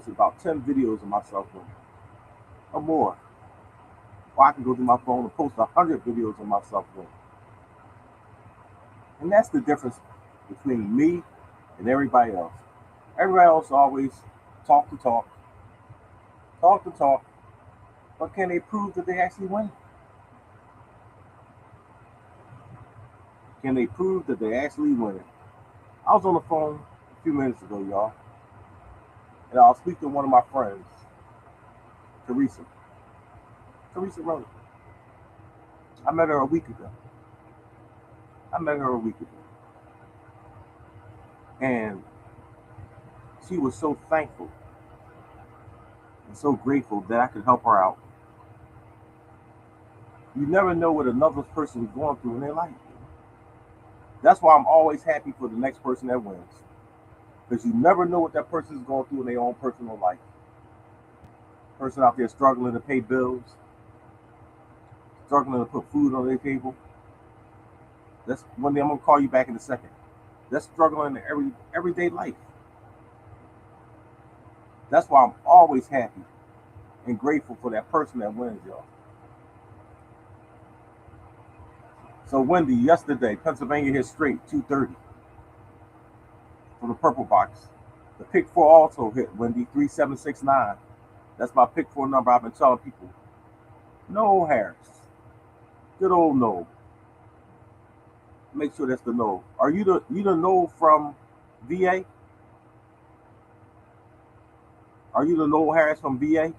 posted about 10 videos of myself winning or more. Or I can go through my phone and post 100 videos of myself winning. And that's the difference between me and everybody else. Everybody else always talk to talk, talk to talk, but can they prove that they actually win? Can they prove that they actually win? I was on the phone a few minutes ago, y'all, and I was speaking to one of my friends, Teresa. Teresa Rose. I met her a week ago. I met her a week ago. And she was so thankful and so grateful that I could help her out. You never know what another person is going through in their life. That's why I'm always happy for the next person that wins. Because you never know what that person is going through in their own personal life. Person out there struggling to pay bills, struggling to put food on their table. That's one day I'm gonna call you back in a second. That's struggling in everyday life. That's why I'm always happy and grateful for that person that wins, y'all. So Wendy, yesterday, Pennsylvania hit straight 230 for the purple box. The pick four also hit Wendy 3769. That's my pick four number. I've been telling people. Noel Harris. Good old Noel. Make sure that's the Noel. Are you the Noel from VA? Are you the Noel Harris from VA?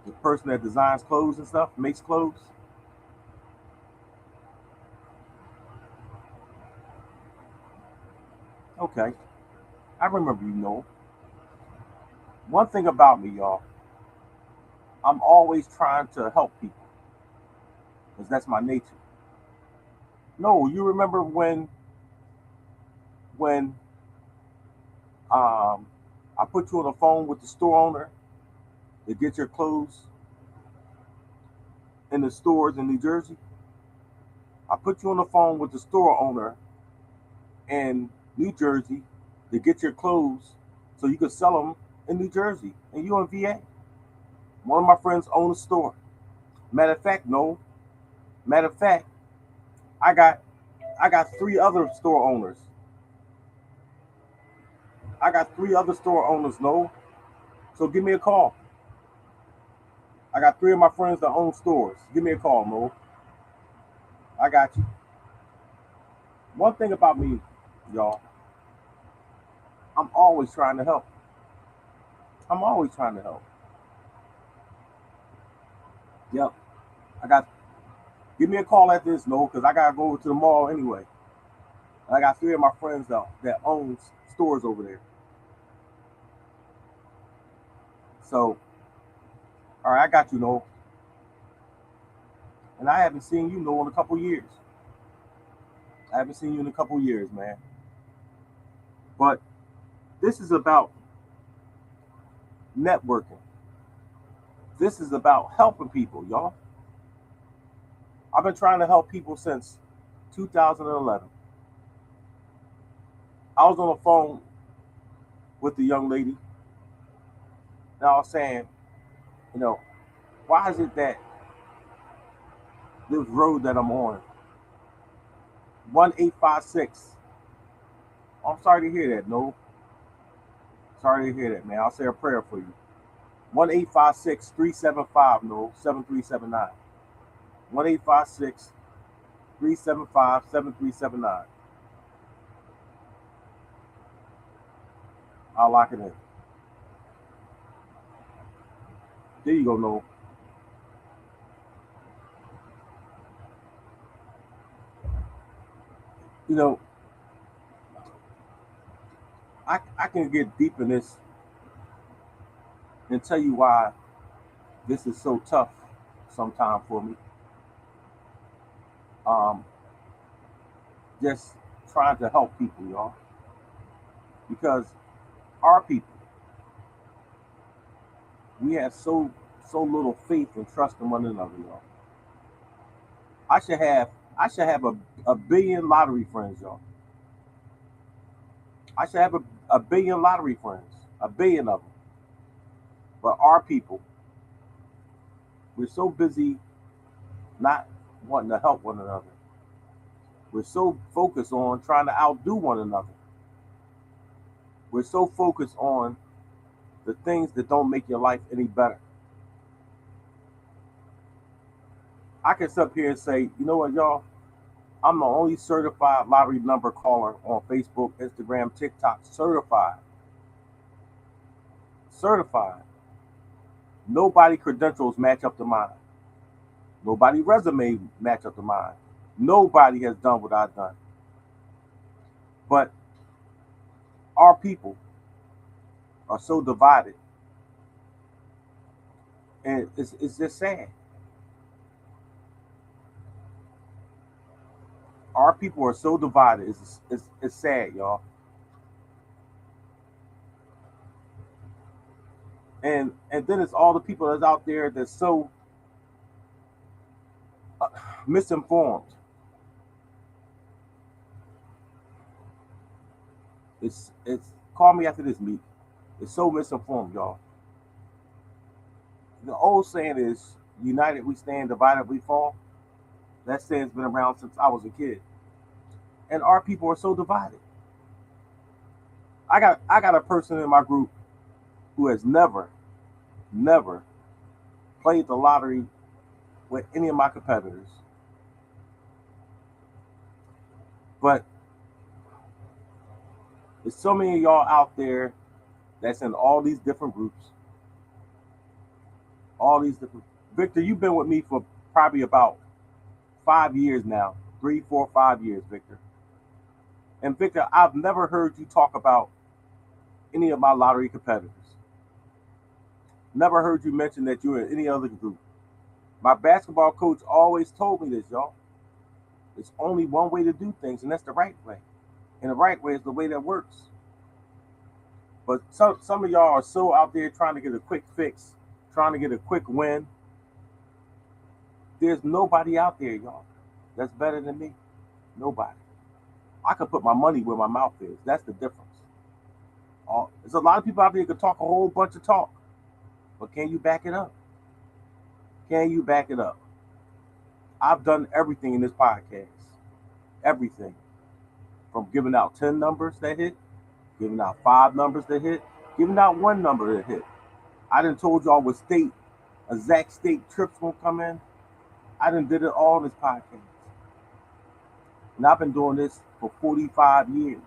The person that designs clothes and stuff, makes clothes? Okay. I remember you, Noel. One thing about me, y'all, I'm always trying to help people. Because that's my nature. No, you remember when I put you on the phone with the store owner to get your clothes in the stores in New Jersey? I put you on the phone with the store owner in New Jersey to get your clothes so you could sell them in New Jersey. And you in VA. One of my friends owns a store. Matter of fact, no. Matter of fact, I got I got three other store owners. I got three other store owners, no. So give me a call. I got three of my friends that own stores. Give me a call, no. I got you. One thing about me, y'all, I'm always trying to help. I'm always trying to help. Yep. I got Give me a call at this, no, because I gotta go over to the mall anyway. And I got three of my friends that owns stores over there. So, all right, I got you, no. And I haven't seen you, no, in a couple years. I haven't seen you in a couple years, man. But this is about networking. This is about helping people, y'all. I've been trying to help people since 2011. I was on the phone with the young lady, and I was saying, you know, why is it that this road that I'm on, 1856, I'm sorry to hear that, no. Sorry to hear that, man. I'll say a prayer for you. 1-856-375, no, 7379. 1-856-375-7379. I'll lock it in. There you go, no. You know, I can get deep in this and tell you why this is so tough sometimes for me. Um, just trying to help people, y'all. Because our people, we have so little faith and trust in one another, y'all. I should have I should have a billion lottery friends, y'all. I should have a billion lottery friends, a billion of them. But our people, we're so busy not wanting to help one another. We're so focused on trying to outdo one another. We're so focused on the things that don't make your life any better. I can sit up here and say, you know what, y'all? I'm the only certified lottery number caller on Facebook, Instagram, TikTok. Certified. Certified. Nobody credentials match up to mine. Nobody resume match up to mine. Nobody has done what I've done. But our people are so divided. And it's just sad. Our people are so divided. It's sad, y'all. And then it's all the people that's out there that's so misinformed. It's call me after this meet. It's so misinformed, y'all. The old saying is united we stand, divided we fall. That saying's been around since I was a kid. And our people are so divided. I got a person in my group who has never played the lottery with any of my competitors. But there's so many of y'all out there that's in all these different groups. All these different Victor, you've been with me for probably about 5 years now. 3, 4, 5 years, Victor. And Victor, I've never heard you talk about any of my lottery competitors. Never heard you mention that you're in any other group. My basketball coach always told me this, y'all. It's only one way to do things, and that's the right way. And the right way is the way that works. But some of y'all are so out there trying to get a quick fix, trying to get a quick win. There's nobody out there, y'all, that's better than me. Nobody. I can put my money where my mouth is. That's the difference. There's a lot of people out there who can talk a whole bunch of talk, but can you back it up? Can you back it up? I've done everything in this podcast. Everything. From giving out 10 numbers that hit, giving out 5 numbers that hit, giving out 1 number that hit. I done told y'all what state, exact state trips gonna come in. I done did it all in this podcast. And I've been doing this for 45 years.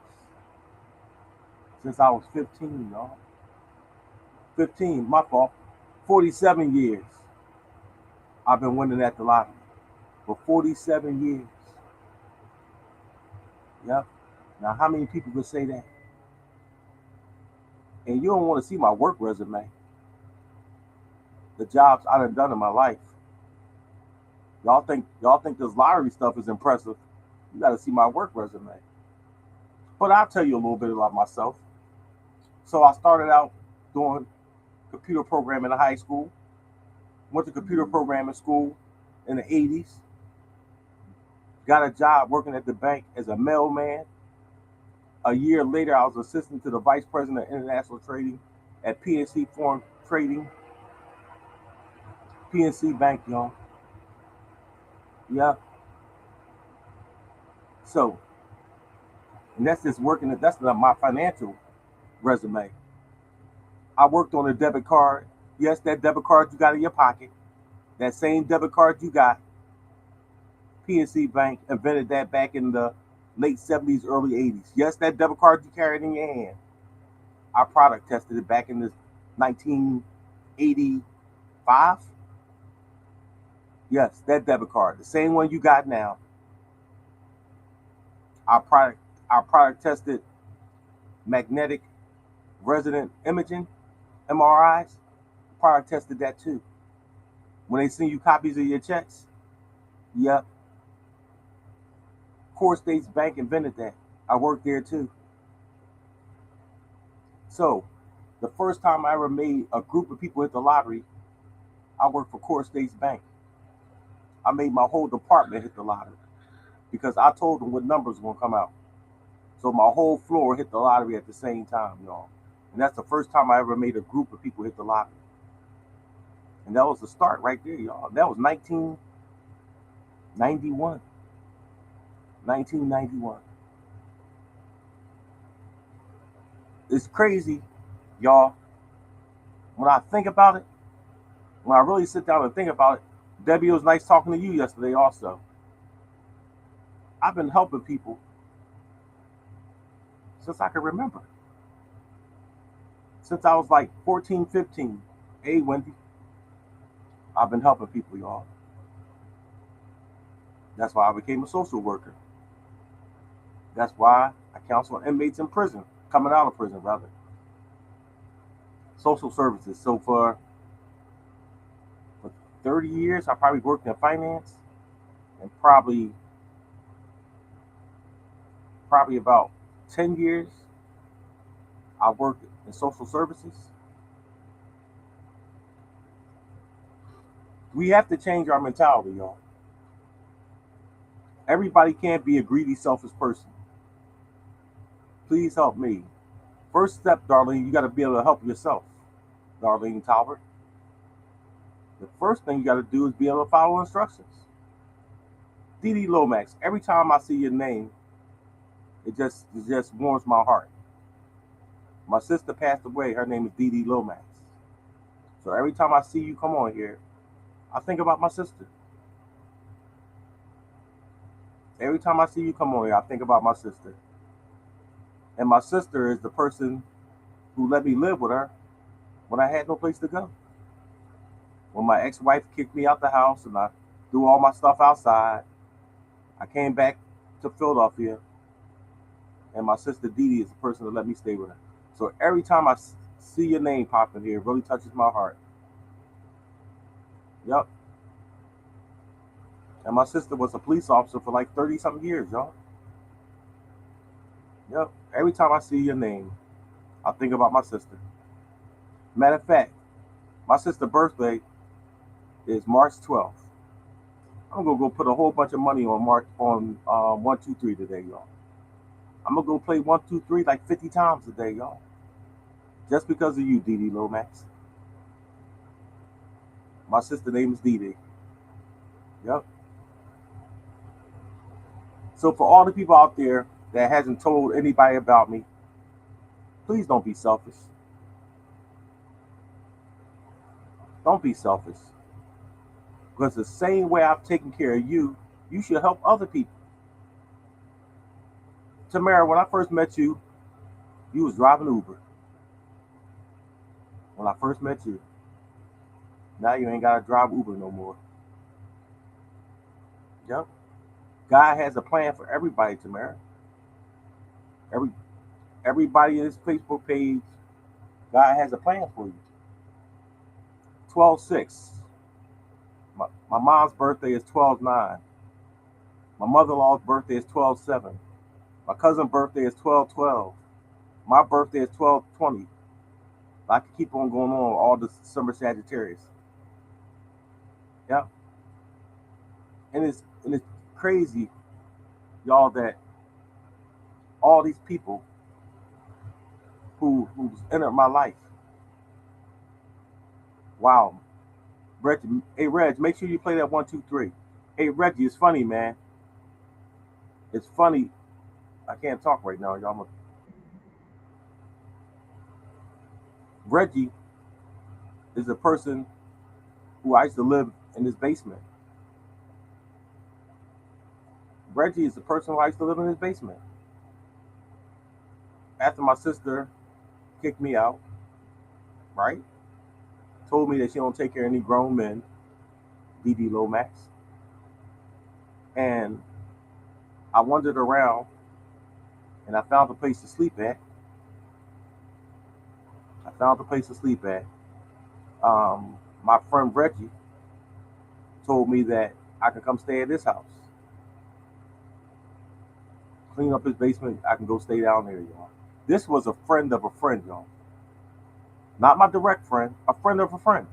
Since I was 15, y'all. 15, my fault. 47 years. I've been winning at the lottery. For 47 years. Yep. Now, how many people could say that? And you don't want to see my work resume. The jobs I done in my life. Y'all think this lottery stuff is impressive. You got to see my work resume. But I'll tell you a little bit about myself. So I started out doing computer programming in high school. Went to computer programming school in the 80s. Got a job working at the bank as a mailman. A year later, I was assistant to the vice president of international trading at PNC Foreign Trading. PNC Bank, y'all. Yeah. So, and that's just working. That's my financial resume. I worked on a debit card. Yes, that debit card you got in your pocket. That same debit card you got. PNC Bank invented that back in the late 70s, early 80s. Yes, that debit card you carried in your hand. I product tested it back in the 1985. Yes, that debit card, the same one you got now. Our product tested magnetic resonant imaging, MRIs. Product tested that too. When they send you copies of your checks, yep. Core States Bank invented that. I worked there too. So, the first time I ever made a group of people hit the lottery, I worked for Core States Bank. I made my whole department hit the lottery because I told them what numbers were going to come out. So my whole floor hit the lottery at the same time, y'all. And that's the first time I ever made a group of people hit the lottery. And that was the start right there, y'all. That was 1991. 1991. It's crazy, y'all. When I think about it, when I really sit down and think about it, Debbie, it was nice talking to you yesterday also. I've been helping people since I can remember. Since I was like 14, 15. Hey, Wendy, I've been helping people, y'all. That's why I became a social worker. That's why I counsel inmates in prison, coming out of prison, rather. Social services. So for 30 years, I probably worked in finance, and probably about 10 years, I worked in social services. We have to change our mentality, y'all. Everybody can't be a greedy, selfish person. Please help me. First step, Darlene, you got to be able to help yourself, Darlene Talbert. The first thing you got to do is be able to follow instructions. Dee Dee Lomax, every time I see your name, it just warms my heart. My sister passed away. Her name is Dee Dee Lomax. So every time I see you come on here, I think about my sister. Every time I see you come on here, I think about my sister. And my sister is the person who let me live with her when I had no place to go. When my ex-wife kicked me out the house and I threw all my stuff outside, I came back to Philadelphia, and my sister Dee Dee is the person that let me stay with her. So every time I see your name pop in here, it really touches my heart. Yep. And my sister was a police officer for like 30 something years, y'all. Yep. Every time I see your name, I think about my sister. Matter of fact, my sister's birthday is March 12th. I'm gonna go put a whole bunch of money on 123 today, y'all. I'm gonna go play 123 like 50 times today, y'all. Just because of you, Dee Dee Lomax. My sister's name is Dee Dee. Yep. So for all the people out there that hasn't told anybody about me, please don't be selfish. Don't be selfish. Because the same way I've taken care of you, you should help other people. Tamara, when I first met you, you was driving Uber. When I first met you. Now you ain't gotta drive Uber no more. Yep. God has a plan for everybody, Tamara. Every everybody in this Facebook page, God has a plan for you. 12/6. My mom's birthday is 12/9. My mother-in-law's birthday is 12/7. My cousin's birthday is 12/12. My birthday is 12/20. I can keep on going on all the summer Sagittarius. Yeah. And it's crazy, y'all, that all these people who's entered my life. Wow. Reggie, hey Reg, make sure you play that 123. Hey Reggie, it's funny, man. It's funny. I can't talk right now, y'all. Reggie is a person who I used to live in his basement. Reggie is the person who I used to live in his basement. After my sister kicked me out, right? Told me that she don't take care of any grown men, Dee Dee Lomax. And I wandered around and I found a place to sleep at. I found a place to sleep at. My friend Reggie told me that I could come stay at his house. Clean up his basement. I can go stay down there, y'all. This was a friend of a friend, y'all. Not my direct friend, a friend of a friend.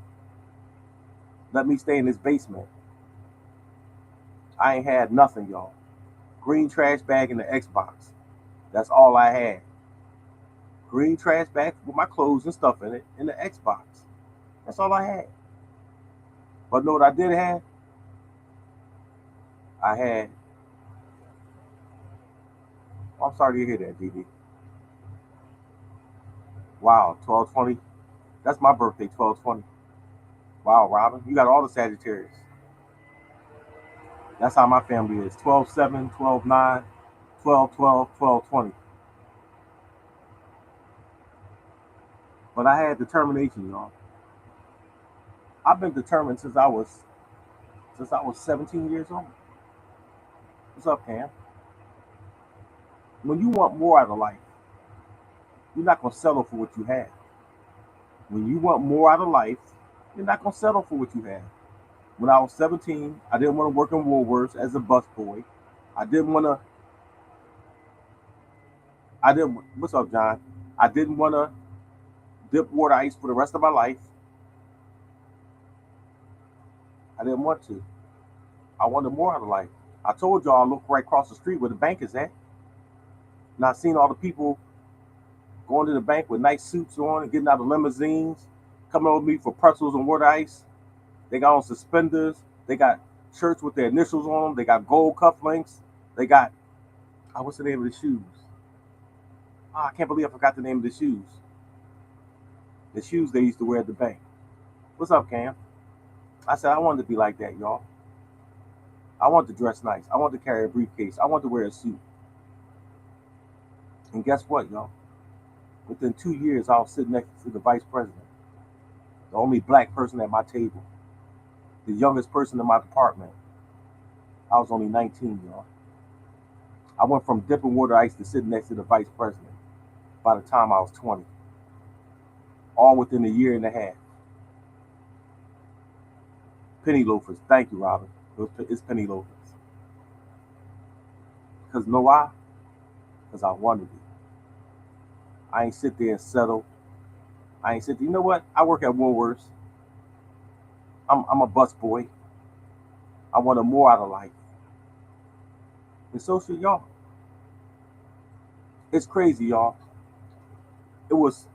Let me stay in his basement. I ain't had nothing, y'all. Green trash bag in the Xbox. That's all I had. Green trash bag with my clothes and stuff in it, and the Xbox. That's all I had. But know what I did have? I had. Oh, I'm sorry to hear that, DD. Wow, 12/20. That's my birthday, 12/20. Wow, Robin, you got all the Sagittarius. That's how my family is. 12/7, 12/9, 12/12, 12/20. But I had determination, y'all. I've been determined since I was 17 years old. What's up, Cam? When you want more out of life, you're not gonna settle for what you have. When you want more out of life, you're not gonna settle for what you have. When I was 17, I didn't want to work in Woolworths as a busboy. I didn't want to. I didn't. What's up, John? I didn't want to dip water ice for the rest of my life. I didn't want to. I wanted more out of life. I told y'all I look right across the street where the bank is at. Not seeing all the people going to the bank with nice suits on and getting out of limousines, coming over me for pretzels and water ice. They got on suspenders. They got shirts with their initials on them. They got gold cufflinks. They got, what's the name of the shoes? I can't believe I forgot the name of the shoes. The shoes they used to wear at the bank. What's up, Cam? I said I wanted to be like that, y'all. I want to dress nice. I want to carry a briefcase. I want to wear a suit. And guess what, y'all? Within 2 years, I was sitting next to the vice president, the only black person at my table, the youngest person in my department. I was only 19, y'all. I went from dipping water ice to sitting next to the vice president by the time I was 20. All within a year and a half. Penny loafers. Thank you, Robin. It's penny loafers. Because know why? Because I wanted it. I ain't sit there and settle. I ain't sit there. You know what? I work at Woolworths. I'm a bus boy. I wanted more out of life. And so should y'all. It's crazy, y'all. It was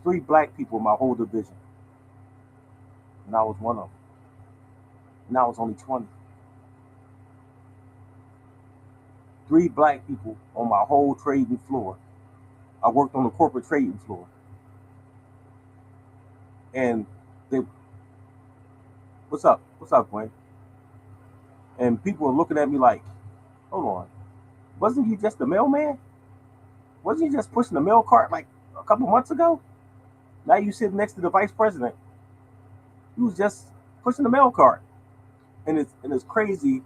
3 black people in my whole division. And I was one of them. And I was only 20. 3 black people on my whole trading floor. I worked on the corporate trading floor. And they, what's up? What's up, Gwen? And people were looking at me like, hold on, wasn't he just the mailman? Wasn't he just pushing the mail cart like a couple months ago? Now you sitting next to the vice president. He was just pushing the mail cart. And it's crazy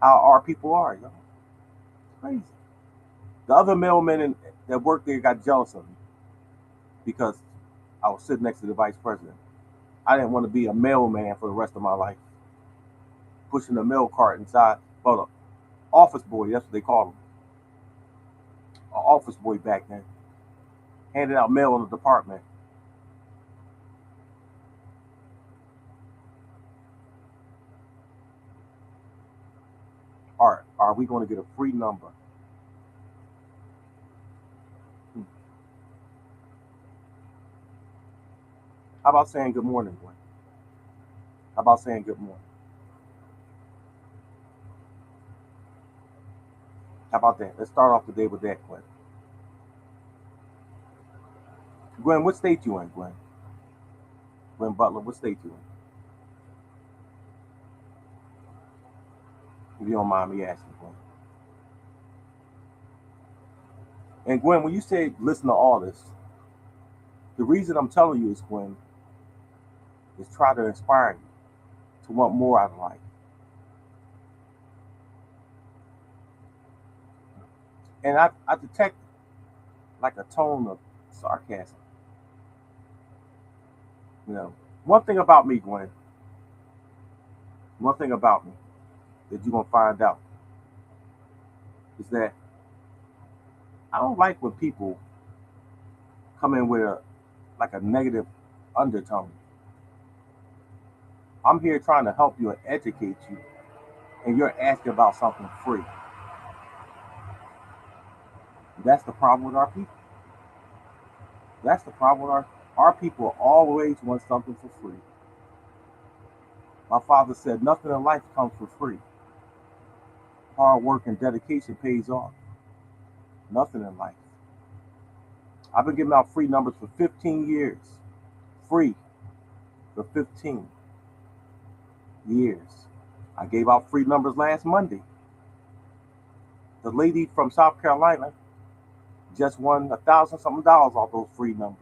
how our people are, y'all. It's crazy. The other mailmen that worked there got jealous of me because I was sitting next to the vice president. I didn't want to be a mailman for the rest of my life, pushing the mail cart inside. Well, office boy, that's what they called him. An office boy back then. Handing out mail in the department. Are we going to get a free number? How about saying good morning, Gwen? How about saying good morning? How about that? Let's start off the day with that, Gwen. Gwen, what state you in, Gwen? Gwen Butler, what state you in? If you don't mind me asking, Gwen. And Gwen, when you say listen to all this, the reason I'm telling you is, Gwen, is try to inspire you to want more out of life. And I detect like a tone of sarcasm. You know, one thing about me, Gwen, one thing about me that you're gonna find out is that I don't like when people come in with a negative undertone. I'm here trying to help you and educate you, and you're asking about something free. That's the problem with our people. That's the problem with our people always want something for free. My father said nothing in life comes for free. Hard work and dedication pays off. Nothing in life. I've been giving out free numbers for 15 years. Free for 15 years. I gave out free numbers last Monday. The lady from South Carolina just won $1,000 something off those free numbers.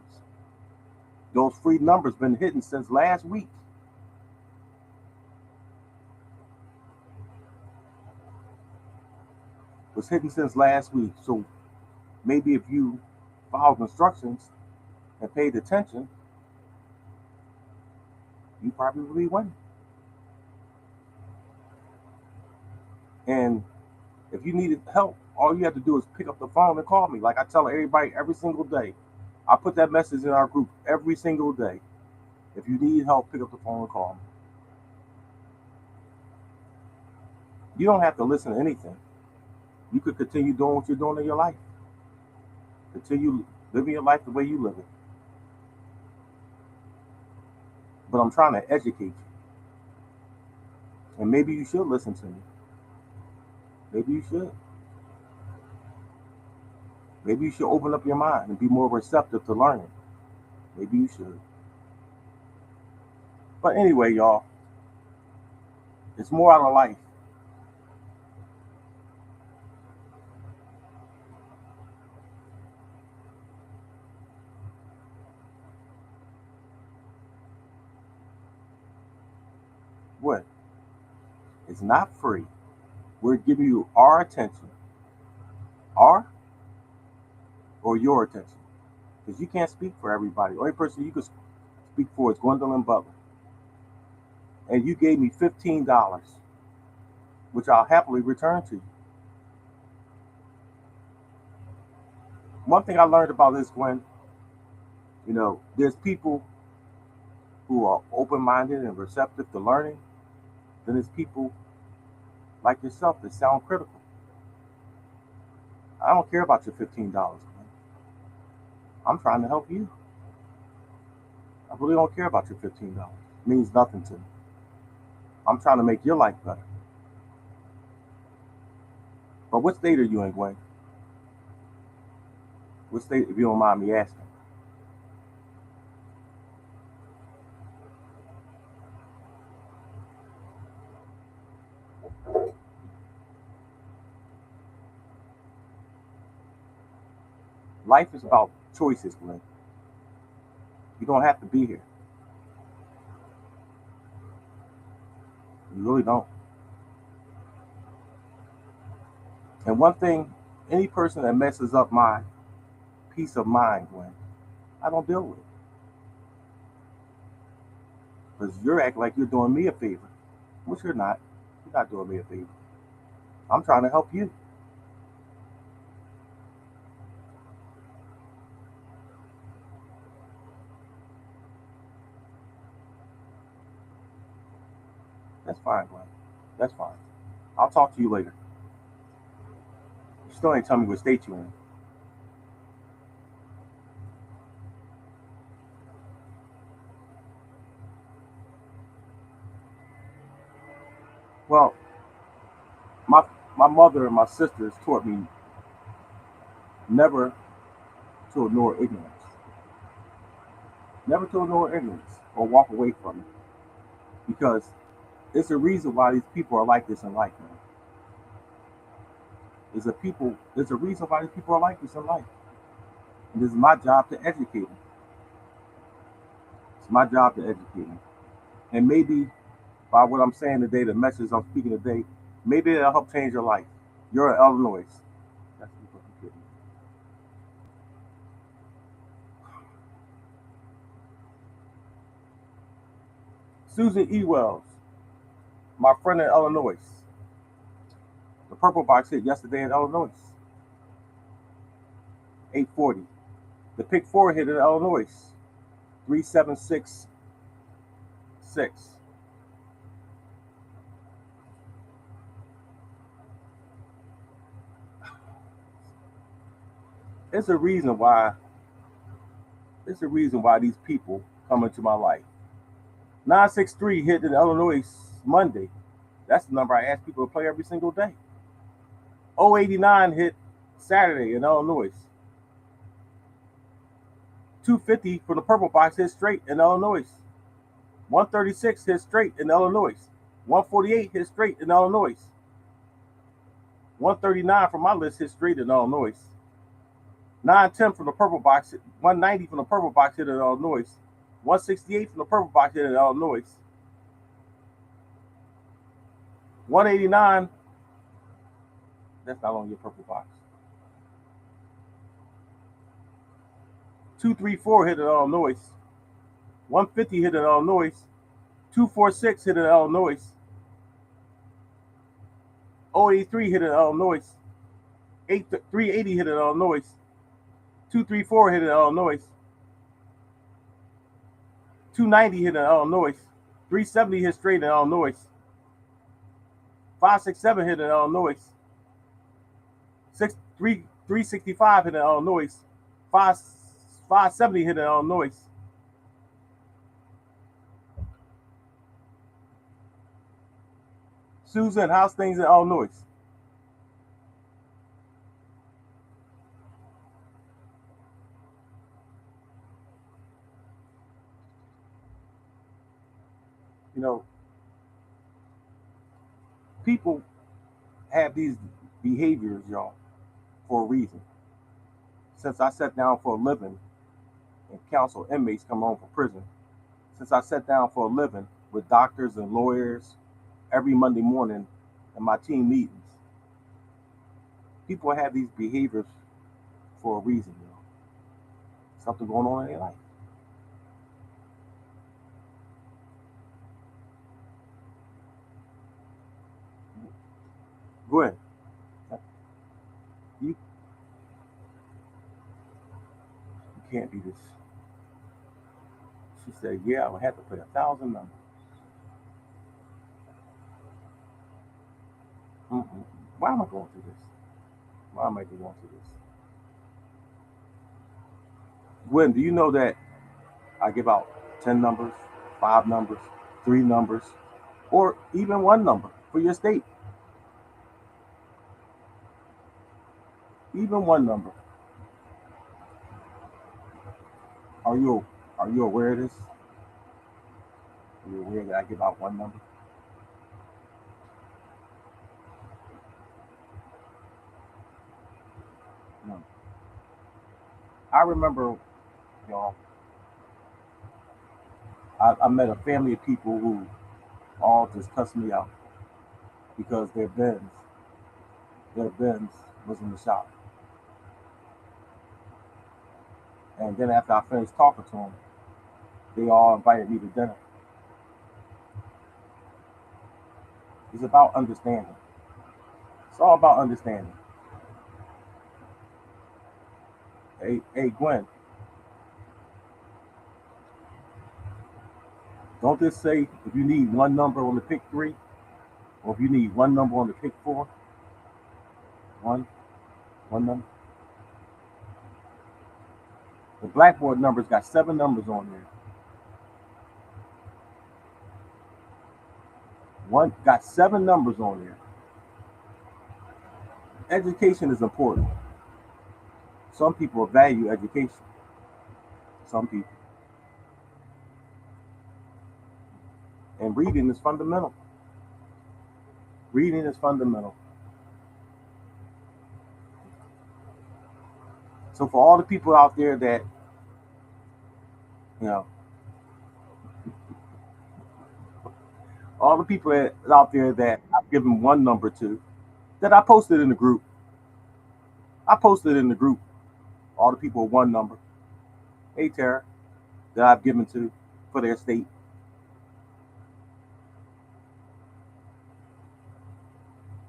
Those free numbers been hitting since last week. Was hitting since last week. So maybe if you followed instructions and paid attention, you probably would be winning. And if you needed help, all you have to do is pick up the phone and call me. Like I tell everybody every single day. I put that message in our group every single day. If you need help, pick up the phone and call me. You don't have to listen to anything. You could continue doing what you're doing in your life. Continue living your life the way you live it. But I'm trying to educate you. And maybe you should listen to me. Maybe you should. Maybe you should open up your mind and be more receptive to learning. Maybe you should. But anyway, y'all, it's more out of life. What? It's not free. We're giving you our attention. Our or your attention. Because you can't speak for everybody. The only person you can speak for is Gwendolyn Butler. And you gave me $15, which I'll happily return to you. One thing I learned about this, Gwen, there's people who are open-minded and receptive to learning. Then there's people like yourself that sound critical. I don't care about your $15, Gwen. I'm trying to help you. I really don't care about your $15. It means nothing to me. I'm trying to make your life better. But what state are you in, Gwen? What state, if you don't mind me asking? Life is about choices, Glenn. You don't have to be here. You really don't. And one thing, any person that messes up my peace of mind, Glenn, I don't deal with it. Because you're acting like you're doing me a favor, which you're not. You're not doing me a favor. I'm trying to help you. That's fine, Glenn. That's fine. I'll talk to you later. You still ain't telling me what state you're in. Well, my my mother and my sisters taught me never to ignore ignorance. Never to ignore ignorance or walk away from it. Because it's a reason why these people are like this in life, man. There's a reason why these people are like this in life. And this is my job to educate them. It's my job to educate them. And maybe by what I'm saying today, the message I'm speaking today, maybe it'll help change your life. You're in Illinois. That's what I'm kidding. Susan E. Wells, my friend in Illinois. The purple box hit yesterday in Illinois. 840. The pick four hit in Illinois. 3766. It's a reason why. It's a reason why these people come into my life. 963 hit in Illinois Monday. That's the number I ask people to play every single day. 089 hit Saturday in Illinois. 250 from the purple box hit straight in Illinois. 136 hit straight in Illinois. 148 hit straight in Illinois. 139 from my list hit straight in Illinois. 910 from the purple box, 190 from the purple box hit in Illinois. 168 from the purple box hit in Illinois. 189, that's not on your purple box. 234 hit in Illinois. 150 hit in Illinois. 246 hit in Illinois. 083 hit in Illinois. 380 hit in Illinois. 234 hit in Illinois. 290 hit in Illinois. 370 hit straight in Illinois. 567 hit in Illinois. 365 hit in Illinois. 570 hit in Illinois. Susan, how's things in Illinois? You know, people have these behaviors, y'all, for a reason. Since I sat down for a living and counsel inmates come home from prison, since I sat down for a living with doctors and lawyers every Monday morning in my team meetings, people have these behaviors for a reason, you know. Something going on in their life. Go ahead. You can't do this. She said, yeah, I would have to play 1,000 numbers. Mm-mm. Why am I going through this? Why am I going through this? Gwen, do you know that I give out 10 numbers, 5 numbers, 3 numbers, or even 1 number for your state? Even 1 number. Are you aware of this? Are you aware that I give out 1 number? No. I remember, y'all, I met a family of people who all just cussed me out because their Benz was in the shop. And then after I finished talking to them, they all invited me to dinner. It's about understanding. It's all about understanding. Hey, Gwen, don't this say if you need 1 number on the pick 3, or if you need 1 number on the pick 4, one, one number. The blackboard numbers got 7 numbers on there. One got 7 numbers on there. Education is important. Some people value education. Some people. And reading is fundamental. Reading is fundamental. So for all the people out there that, you know, all the people out there that I've given 1 number to, that I posted in the group. I posted in the group all the people with 1 number. Hey, Tara, that I've given to for their state.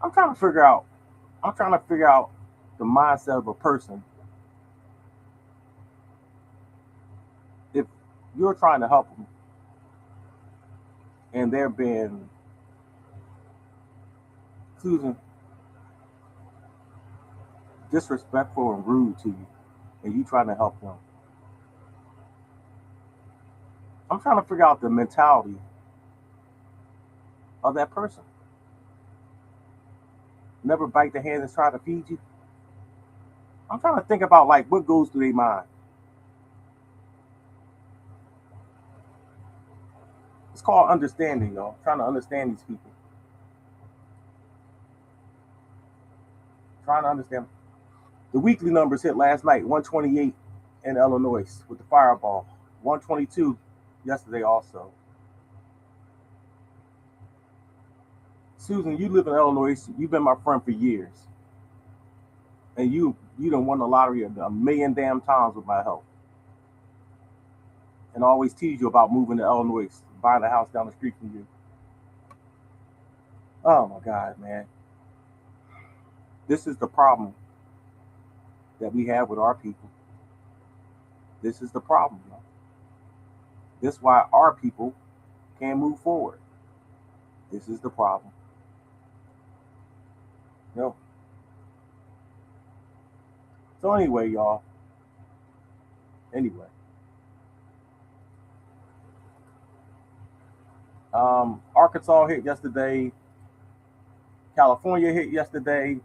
I'm trying to figure out. I'm trying to figure out the mindset of a person. If you're trying to help them and they're being, Susan, disrespectful and rude to you, and you trying to help them. I'm trying to figure out the mentality of that person. Never bite the hand that's trying to feed you. I'm trying to think about like what goes through their mind. It's called understanding, y'all. I'm trying to understand these people. Trying to understand. The weekly numbers hit last night, 128 in Illinois with the fireball, 122 yesterday also. Susan, you live in Illinois. You've been my friend for years, and you done won the lottery a million damn times with my help, and I always tease you about moving to Illinois, buying a house down the street from you. Oh my God, man, this is the problem that we have with our people. This is the problem. You know? This is why our people can't move forward. This is the problem. You know? So anyway, y'all. Anyway. Arkansas hit yesterday. California hit yesterday.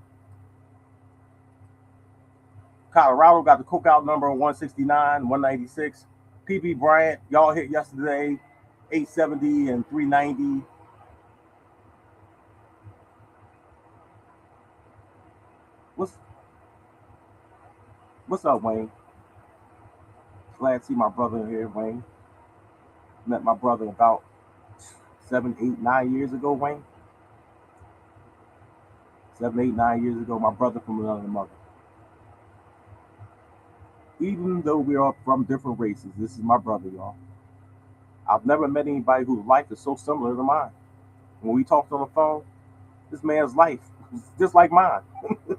Colorado got the cookout number 169, 196. PB Bryant, y'all hit yesterday, 870 and 390. What's up, Wayne? Glad to see my brother here, Wayne. Met my brother about 7, 8, 9 years ago, Wayne. 7, 8, 9 years ago, my brother from another mother. Even though we are from different races, this is my brother, y'all. I've never met anybody whose life is so similar to mine. When we talked on the phone, this man's life was just like mine. It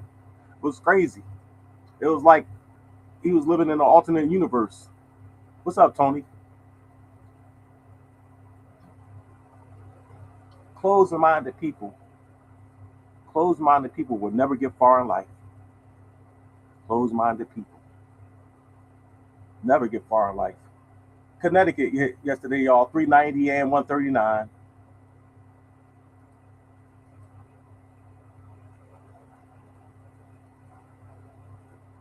was crazy. It was like he was living in an alternate universe. What's up, Tony? Closed-minded people. Closed-minded people will never get far in life. Closed-minded people never get far in life. Connecticut hit yesterday, y'all, 390 and 139.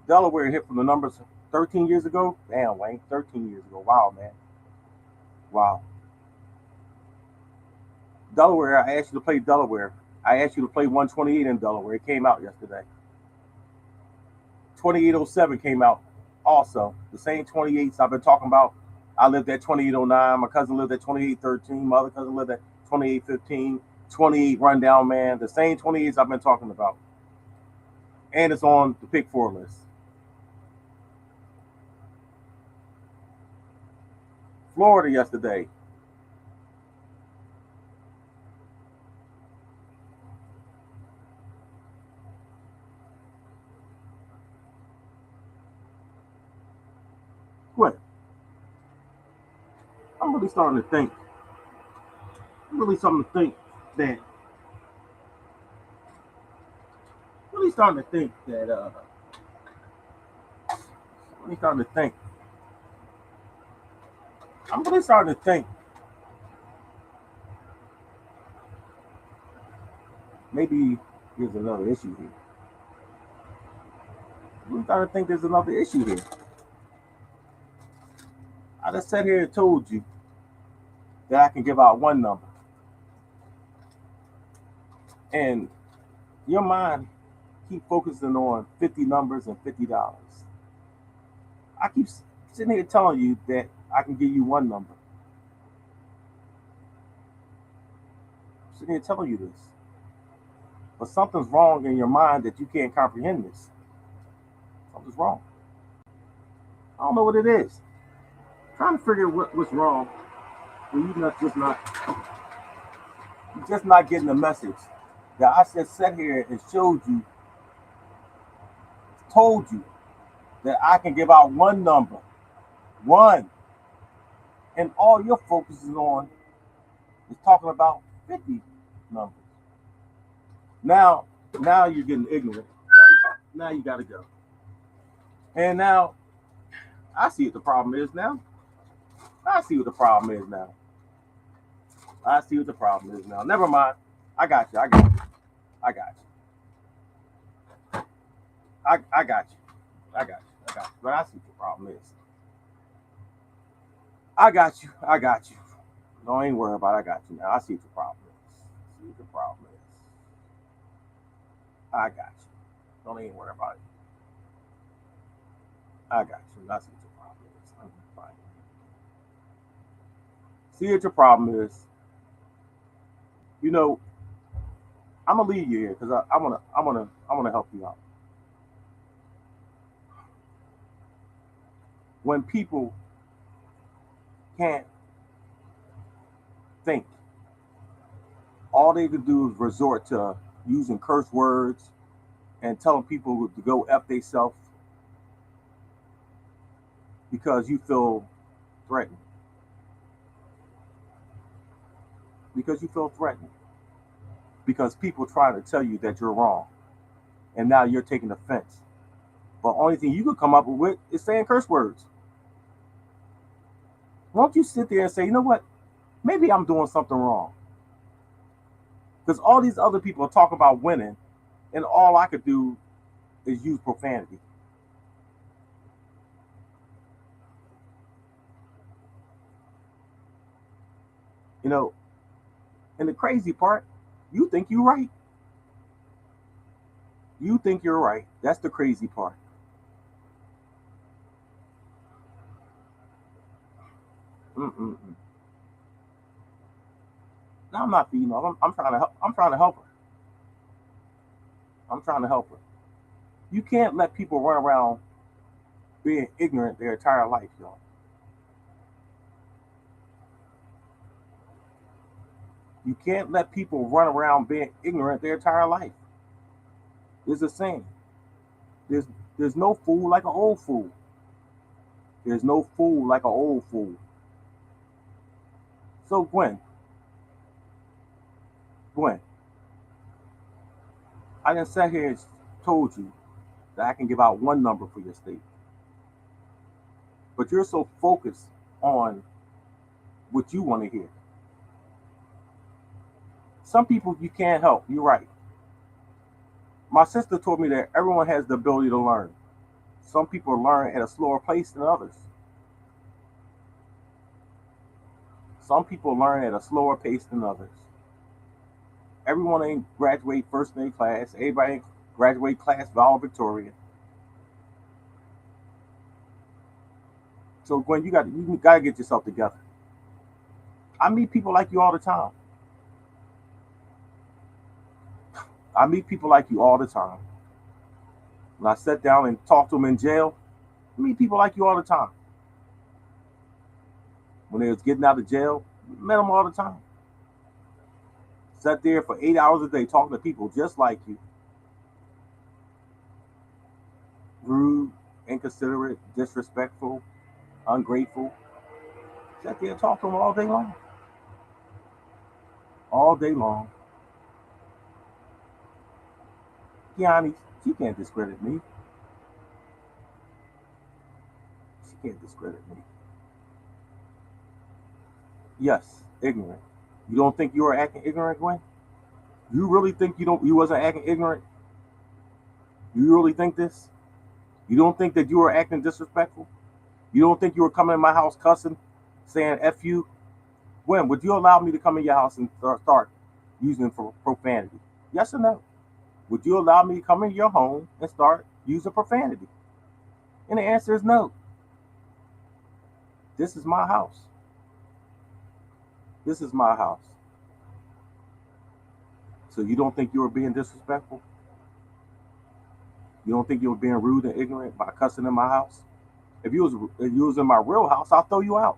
Delaware hit from the numbers 13 years ago. Damn, Wayne, 13 years ago. Wow, man. Wow. Delaware, I asked you to play Delaware. I asked you to play 128 in Delaware. It came out yesterday. 2807 came out also. The same 28s I've been talking about. I lived at 2809. My cousin lived at 2813. My other cousin lived at 2815. 28 rundown, man. The same 28s I've been talking about. And it's on the pick four list. Florida yesterday. What? I'm really starting to think. I'm really starting to think that. Really starting to think that. Really starting to think. I'm really starting to think. Maybe there's another issue here. I'm really starting to think there's another issue here. I just sat here and told you that I can give out one number. And your mind keep focusing on 50 numbers and $50. I keep sitting here telling you that I can give you one number. I'm sitting here telling you this. But something's wrong in your mind that you can't comprehend this. Something's wrong. I don't know what it is. I'm trying to figure what's wrong when you're just not getting the message that I just sat here and showed you, told you that I can give out one number, one, and all your focus is on is talking about 50 numbers. Now you're getting ignorant. Now you got to go. And now I see what the problem is now. I see what the problem is now. I see what the problem is now. Never mind. I got you. I got you. I got you. I got you. I got you. I got you. But I see what the problem is. I got you. I got you. Don't ain't worry about it. I got you now. I see what the problem is. I see what the problem is. I got you. Don't even worry about it. I got you. I see what your problem is. I'm fine. See what your problem is. You know, I'm gonna leave you here because I wanna help you out. When people can't think, all they can do is resort to using curse words and telling people to go f themselves because you feel threatened. Because you feel threatened. Because people try to tell you that you're wrong, and now you're taking offense. But only thing you could come up with is saying curse words. Won't you sit there and say, you know what? Maybe I'm doing something wrong. Because all these other people are talking about winning, and all I could do is use profanity. You know, and the crazy part, you think you're right. You think you're right. That's the crazy part. Mm-mm-mm. No, I'm not feeding off. I'm trying to help. I'm trying to help her. I'm trying to help her. You can't let people run around being ignorant their entire life, y'all. You can't let people run around being ignorant their entire life. There's a saying. There's there's no fool like an old fool. There's no fool like an old fool. So Gwen, I just sat here and told you that I can give out one number for your state, but you're so focused on what you want to hear. Some people you can't help. You're right. My sister told me that everyone has the ability to learn. Some people learn at a slower pace than others. Some people learn at a slower pace than others. Everyone ain't graduate first in their class. Everybody ain't graduate class valedictorian. So Gwen, you gotta get yourself together. I meet people like you all the time. I meet people like you all the time. When I sit down and talk to them in jail, I meet people like you all the time. When they was getting out of jail, met them all the time. Sat there for 8 hours a day talking to people just like you, rude, inconsiderate, disrespectful, ungrateful. Sat there and talked to them all day long. All day long. Kiani, she can't discredit me. She can't discredit me. Yes, ignorant. You don't think you were acting ignorant, Gwen? You really think you wasn't acting ignorant? You really think this? You don't think that you were acting disrespectful? You don't think you were coming in my house cussing, saying F you? When would you allow me to come in your house and start using profanity? Yes or no? Would you allow me to come in your home and start using profanity? And the answer is no. This is my house. This is my house. So you don't think you were being disrespectful? You don't think you were being rude and ignorant by cussing in my house? If you was in my real house, I'll throw you out.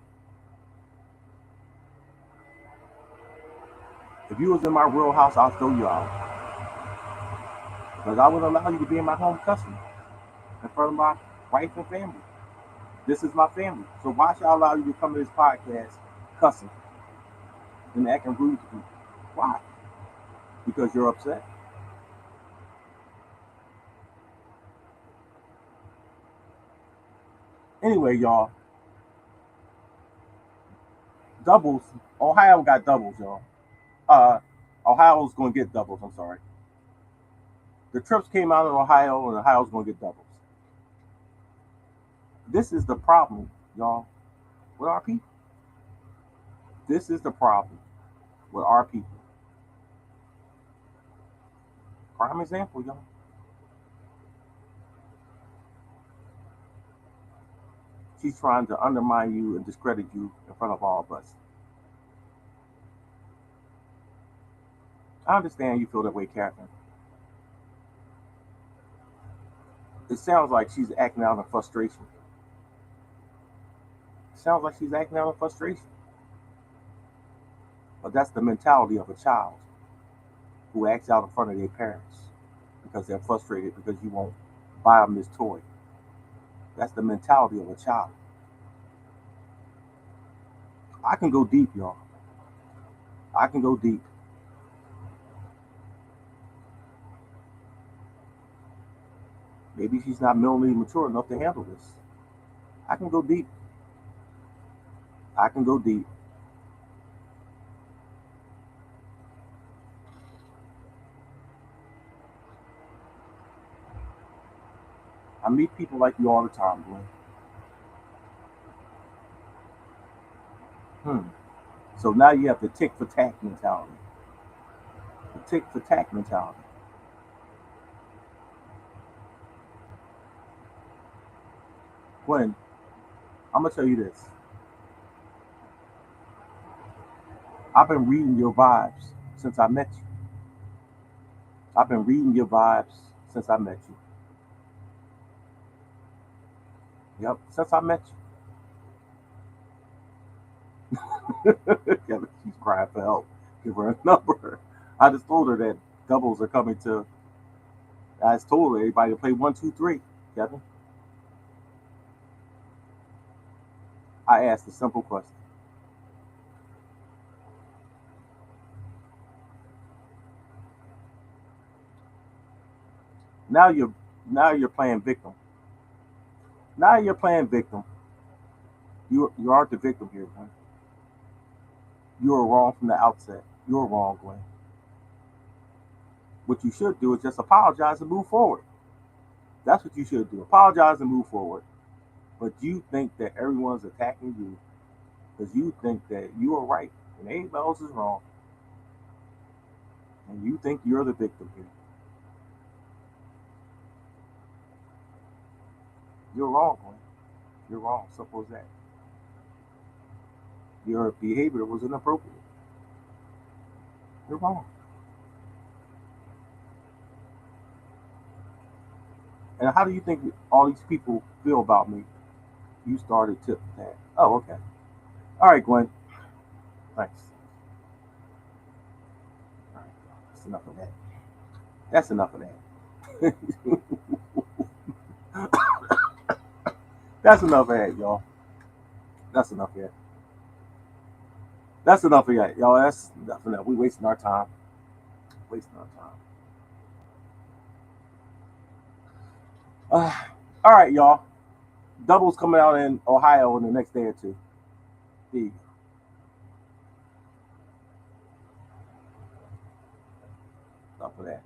If you was in my real house, I'll throw you out. Because I wouldn't allow you to be in my home cussing in front of my wife and family. This is my family. So why should I allow you to come to this podcast cussing and acting rude to people? Why? Because you're upset? Anyway, y'all, doubles. Ohio got doubles, y'all. Uh, Ohio's going to get doubles. I'm sorry. The trips came out of Ohio, and Ohio's going to get doubles. This is the problem, y'all, with our people. This is the problem with our people. Prime example, y'all. She's trying to undermine you and discredit you in front of all of us. I understand you feel that way, Catherine. It sounds like she's acting out in frustration. It sounds like she's acting out in frustration. But that's the mentality of a child who acts out in front of their parents because they're frustrated because you won't buy them this toy. That's the mentality of a child. I can go deep, y'all. I can go deep. Maybe she's not mentally mature enough to handle this. I can go deep. I can go deep. I meet people like you all the time, Glenn. Hmm. So now you have the tick for tack mentality. The tick for tack mentality. Glenn, I'm gonna tell you this. I've been reading your vibes since I met you. I've been reading your vibes since I met you. Yep, since I met you. She's crying for help. Give her a number. I just told her that doubles are coming to. I just told everybody to play 1, 2, 3. Kevin, I asked a simple question. Now you're playing victim. Now you're playing victim. You aren't the victim here, Glenn. You were wrong from the outset. You were wrong, Glenn. What you should do is just apologize and move forward. That's what you should do. Apologize and move forward. But you think that everyone's attacking you because you think that you are right and everybody else is wrong, and you think you're the victim here. You're wrong, Glenn. You're wrong. Simple as that. Your behavior was inappropriate. You're wrong. And how do you think all these people feel about me? You started tip that. Oh, okay. All right, Glenn. Thanks. All right. That's enough of that. That's enough of that. That's enough of that, y'all. That's enough of that. That's enough of that, y'all. That's enough of that. We wasting our time. Wasting our time. All right, y'all. Doubles coming out in Ohio in the next day or two. There you go. Enough of that.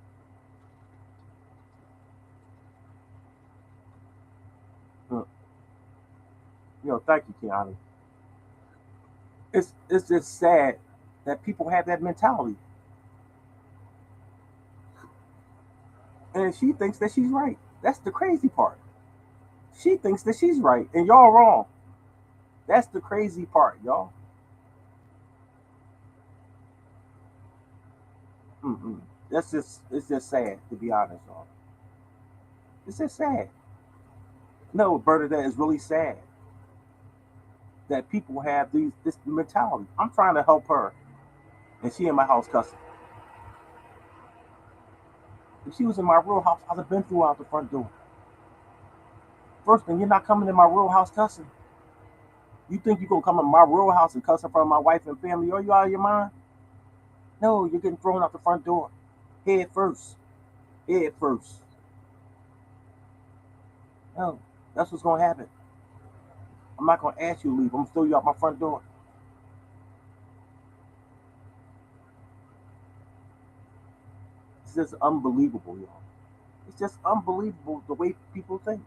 Uh, thank you, Keanu. It's just sad that people have that mentality, and she thinks that she's right. That's the crazy part. She thinks that she's right, and y'all wrong. That's the crazy part, y'all. Mm-mm. It's just sad to be honest, y'all. It's just sad. No, Bernadette is really sad that people have this mentality. I'm trying to help her, and she in my house cussing. If she was in my real house, I'd have been through out the front door. First thing, you're not coming in my real house cussing. You think you're gonna come in my real house and cuss in front of my wife and family? Are you out of your mind? No, you're getting thrown out the front door. Head first. Head first. No, that's what's gonna happen. I'm not gonna ask you to leave. I'm gonna throw you out my front door. It's just unbelievable, y'all. It's just unbelievable the way people think.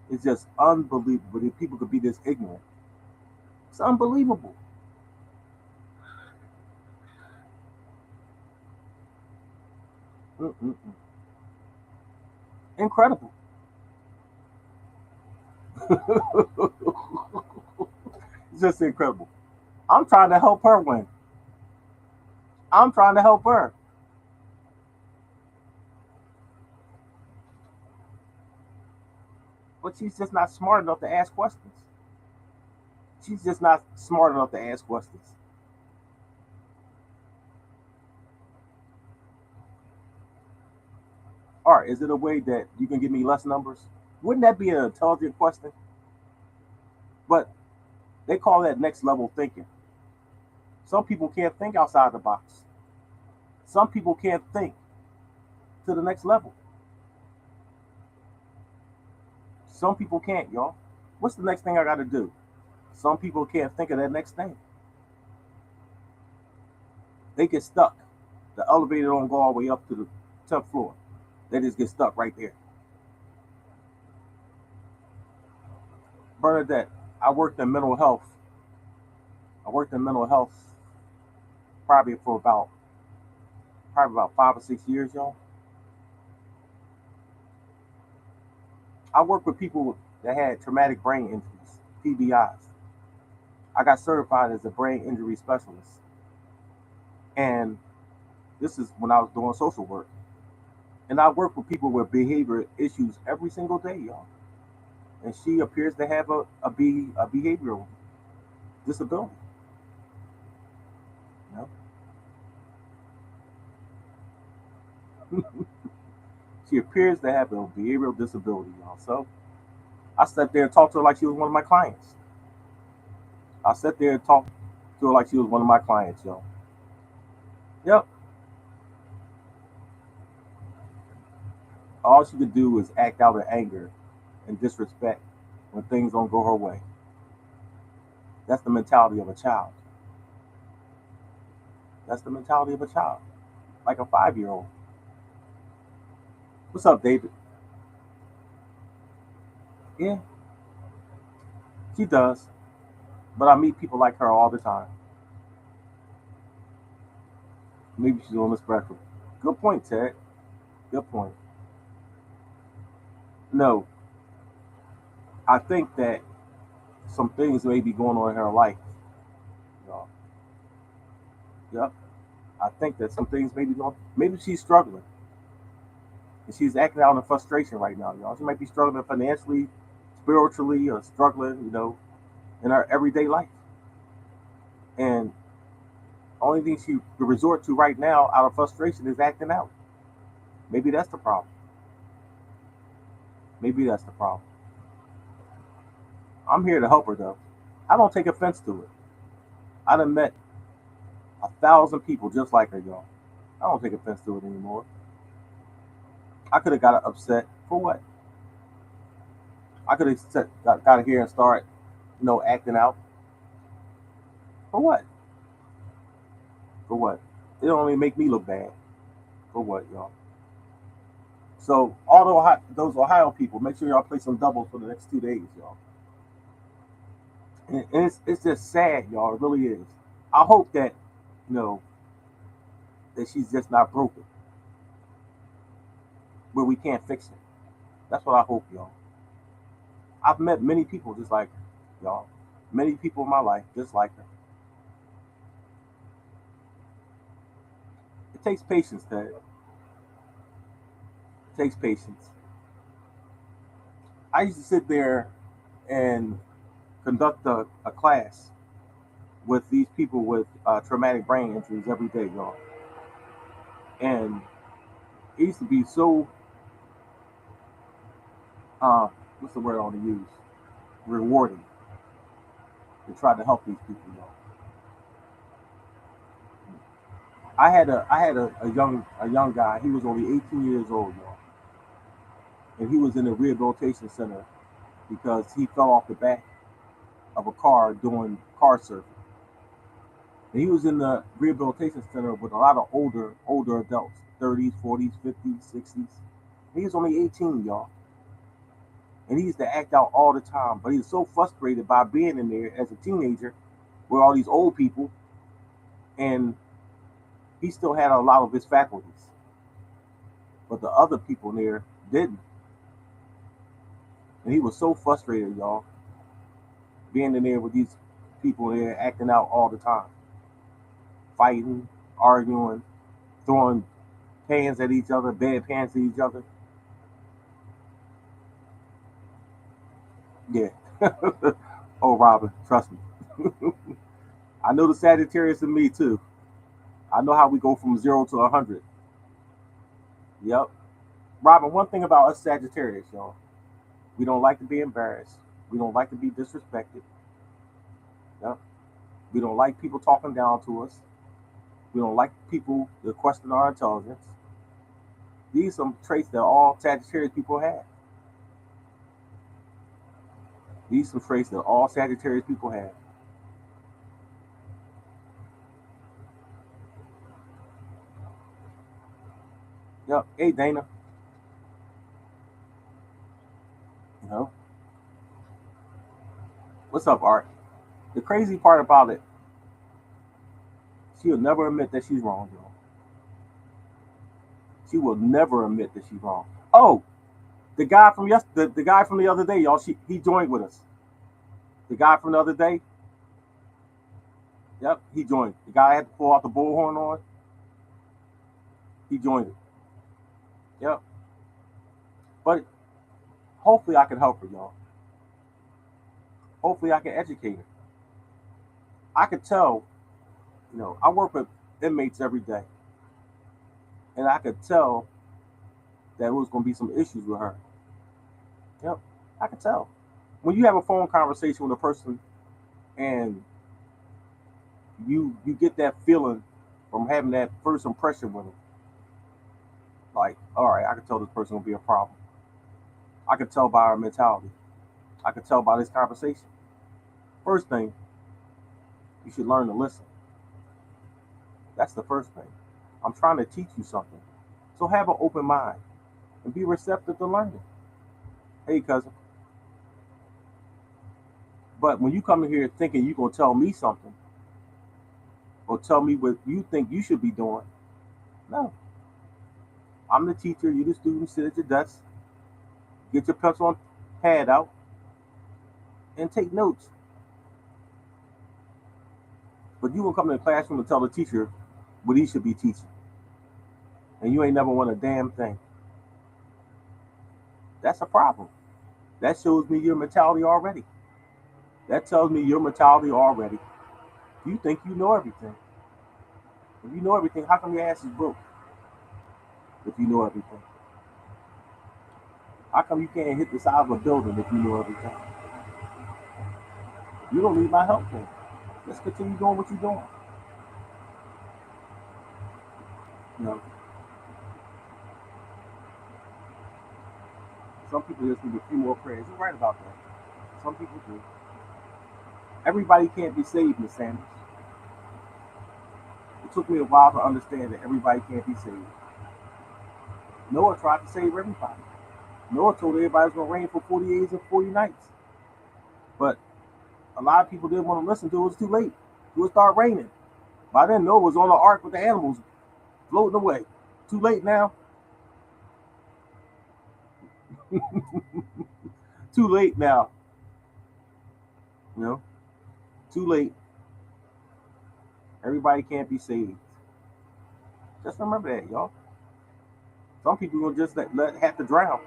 It's just unbelievable that people could be this ignorant. It's unbelievable. Mm-mm-mm. Incredible. It's just incredible. I'm trying to help her win. I'm trying to help her. But she's just not smart enough to ask questions. She's just not smart enough to ask questions. All right, is it a way that you can give me less numbers? Wouldn't that be an intelligent question? But they call that next level thinking. Some people can't think outside the box. Some people can't think to the next level. Some people can't, y'all. What's the next thing I got to do? Some people can't think of that next thing. They get stuck. The elevator don't go all the way up to the 10th floor. They just get stuck right there. Bernadette, I worked in mental health. I worked in mental health probably for about 5 or 6 years, y'all. I worked with people that had traumatic brain injuries, TBIs. I got certified as a brain injury specialist. And this is when I was doing social work. And I work with people with behavior issues every single day, y'all. And she appears to have a behavioral disability. You know? She appears to have a behavioral disability, y'all. So I sat there and talked to her like she was one of my clients. I sat there and talked to her like she was one of my clients, y'all. Yep. All she could do is act out in anger and disrespect when things don't go her way. That's the mentality of a child. That's the mentality of a child, like a 5 year old. What's up, David? Yeah, she does. But I meet people like her all the time. Maybe she's on the spectrum. Good point, Ted. Good point. No, I think that some things may be going on in her life. You know, yep. I think that some things may be going. Maybe she's struggling. And she's acting out in frustration right now. You know, she might be struggling financially, spiritually, or struggling. In her everyday life. And only thing she could resort to right now, out of frustration, is acting out. Maybe that's the problem. Maybe that's the problem. I'm here to help her though. I don't take offense to it. I done met 1,000 people just like her, y'all. I don't take offense to it anymore. I could have got upset for what? I could have got here and start, acting out for what? For what? It only make me look bad. For what, y'all? So all those Ohio people, make sure y'all play some doubles for the next 2 days, y'all. And it's just sad, y'all. It really is. I hope that you know that she's just not broken, but we can't fix it. That's what I hope, y'all. I've met many people just like her, y'all. Many people in my life just like her. It takes patience, Ted. It takes patience. I used to sit there and conduct a class with these people with traumatic brain injuries every day, y'all. And it used to be so, uh, what's the word I want to use? Rewarding to try to help these people, y'all. I had a young guy. He was only 18 years old, y'all, and he was in a rehabilitation center because he fell off the back. of a car doing car surfing. And he was in the rehabilitation center with a lot of older adults, 30s, 40s, 50s, 60s. He was only 18, y'all. And he used to act out all the time. But he was so frustrated by being in there as a teenager with all these old people, and he still had a lot of his faculties. But the other people in there didn't. And he was so frustrated, y'all, being in there with these people there acting out all the time, fighting, arguing, throwing pans at each other, bad pans at each other. Yeah. Oh, Robin, trust me. I know the Sagittarius in me too. I know how we go from 0 to 100. Yep. Robin, one thing about us Sagittarius, y'all, we don't like to be embarrassed. We don't like to be disrespected. Yep. We don't like people talking down to us. We don't like people that question our intelligence. These are some traits that all Sagittarius people have. These are some traits that all Sagittarius people have. Yep. Hey, Dana. You know, what's up, Art? The crazy part about it, she'll never admit that she's wrong, y'all. She will never admit that she's wrong. Oh, the guy from the other day, y'all. He joined with us. The guy from the other day. Yep, he joined. The guy I had to pull out the bullhorn on. He joined it. Yep. But hopefully I can help her, y'all. Hopefully I can educate her. I could tell, I work with inmates every day, and I could tell that there was going to be some issues with her. Yep, I could tell. When you have a phone conversation with a person and you get that feeling from having that first impression with them, like, all right, I can tell this person will be a problem. I can tell by her mentality. I can tell by this conversation. First thing, you should learn to listen. That's the first thing. I'm trying to teach you something. So have an open mind and be receptive to learning. Hey, cousin. But when you come in here thinking you're going to tell me something or tell me what you think you should be doing, no. I'm the teacher. You the student. Sit at your desk. Get your pencil and pad out and take notes. But you will come in the classroom and tell the teacher what he should be teaching. And you ain't never won a damn thing. That's a problem. That shows me your mentality already. That tells me your mentality already. You think you know everything. If you know everything, how come your ass is broke? If you know everything. How come you can't hit the side of a building if you know everything? You don't need my help then. Let's continue doing what you're doing. You know, some people just need a few more prayers. You're right about that. Some people do. Everybody can't be saved, Miss Sanders. It took me a while to understand that everybody can't be saved. Noah tried to save everybody. Noah told everybody it was going to rain for 40 days and 40 nights. But a lot of people didn't want to listen to it. It was too late. It would start raining. By then, Noah was on the ark with the animals floating away. Too late now. Too late now. You know, too late. Everybody can't be saved. Just remember that, y'all. Some people will just have to drown.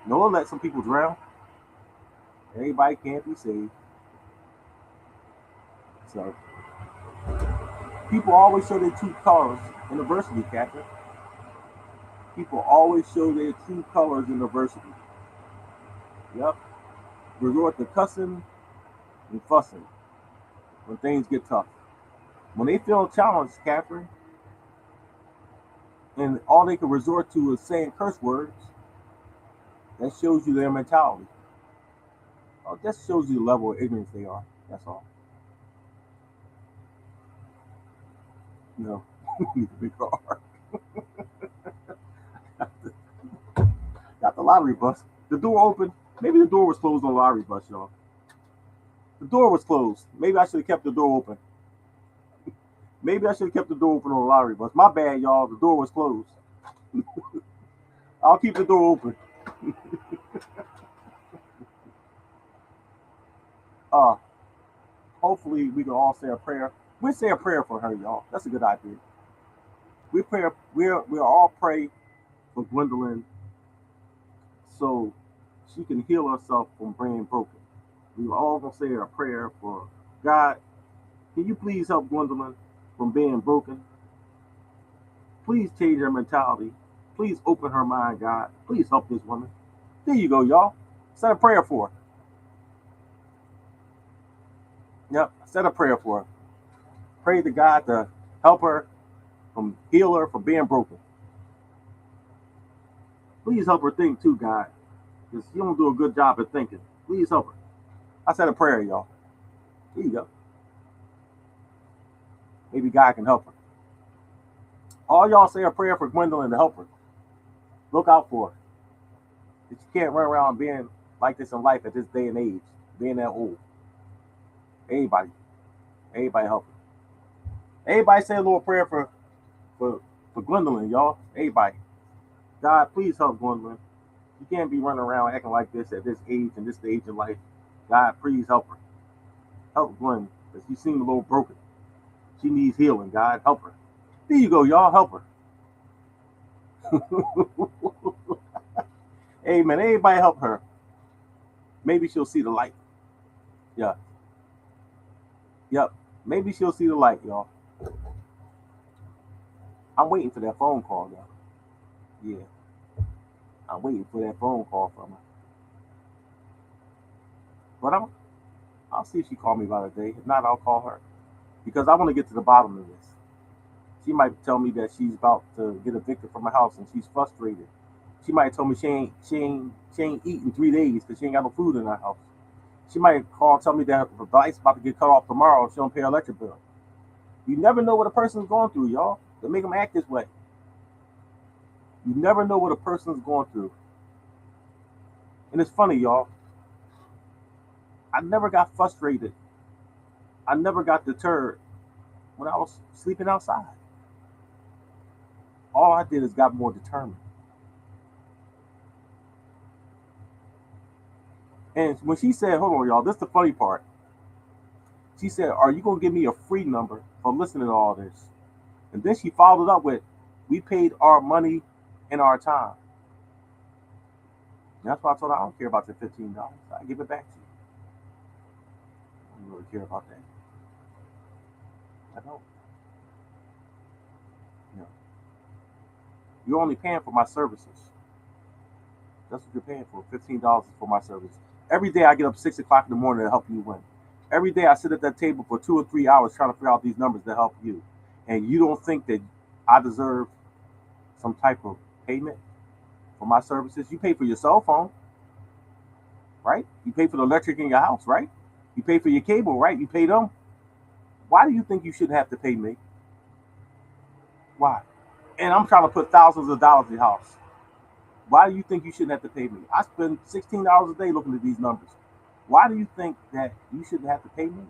Noah let some people drown. Everybody can't be saved. So people always show their true colors in adversity, Captain. People always show their true colors in adversity. Yep. Resort to cussing and fussing when things get tough. When they feel challenged, Catherine, and all they can resort to is saying curse words, that shows you their mentality. That shows you the level of ignorance they are. That's all. You know, need a big car. Got the lottery bus. The door open. Maybe the door was closed on the lottery bus, y'all. The door was closed. Maybe I should have kept the door open. Maybe I should have kept the door open on the lottery bus. My bad, y'all. The door was closed. I'll keep the door open. Uh, Hopefully we can all say a prayer. We say a prayer for her, y'all. That's a good idea. We'll all pray for Gwendolyn so she can heal herself from being broken. We were all gonna say a prayer for God. Can you please help Gwendolyn from being broken? Please change her mentality. Please open her mind, God. Please help this woman. There you go, y'all. Set a prayer for her. Yep, set a prayer for her. Pray to God to help her from heal her from being broken. Please help her think too, God, because she don't do a good job at thinking. Please help her. I said a prayer, y'all. There you go. Maybe God can help her. All y'all say a prayer for Gwendolyn to help her. Look out for her. That you can't run around being like this in life at this day and age, being that old. Everybody, everybody help her. Everybody say a little prayer for, for Gwendolyn, y'all. Everybody. God, please help Gwendolyn. You can't be running around acting like this at this age and this stage in life. God, please help her. Help Gwen, because she seems a little broken. She needs healing. God, help her. There you go, y'all. Help her. Amen. Everybody help her. Maybe she'll see the light. Yeah. Yep. Maybe she'll see the light, y'all. I'm waiting for that phone call, y'all. Yeah. I'm waiting for that phone call from her. But I'll see if she called me about a day. If not, I'll call her. Because I want to get to the bottom of this. She might tell me that she's about to get evicted from her house and she's frustrated. She might tell me she ain't eating 3 days because she ain't got no food in her house. She might call and tell me that the light's about to get cut off tomorrow if she don't pay her electric bill. You never know what a person's going through, y'all. They make them act this way. You never know what a person's going through. And it's funny, y'all. I never got frustrated. I never got deterred when I was sleeping outside. All I did is got more determined. And when she said, hold on, y'all, this is the funny part. She said, are you going to give me a free number for listening to all this? And then she followed up with, we paid our money and our time. And that's why I told her, I don't care about the $15. I give it back to you. I don't really care about that. I don't. You know, you're only paying for my services. That's what you're paying for. $15 for my service. Every day I get up 6 o'clock in the morning to help you win. Every day I sit at that table for 2 or 3 hours trying to figure out these numbers to help you. And you don't think that I deserve some type of payment for my services? You pay for your cell phone, right? You pay for the electric in your house, right? You pay for your cable, right? You pay them. Why do you think you shouldn't have to pay me? Why? And I'm trying to put thousands of dollars in your house. Why do you think you shouldn't have to pay me? I spend 16 hours a day looking at these numbers. Why do you think that you shouldn't have to pay me?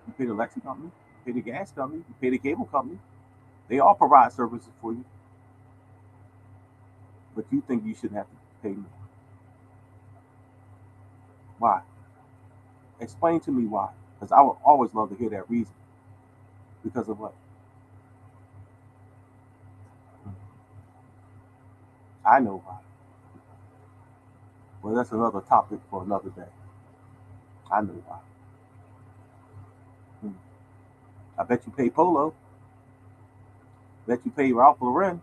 You pay the electric company, you pay the gas company, you pay the cable company. They all provide services for you. But you think you shouldn't have to pay me. Why? Explain to me why. Because I would always love to hear that reason. Because of what? I know why. Well, that's another topic for another day. I know why. Hmm. I bet you pay Polo. I bet you pay Ralph Lauren.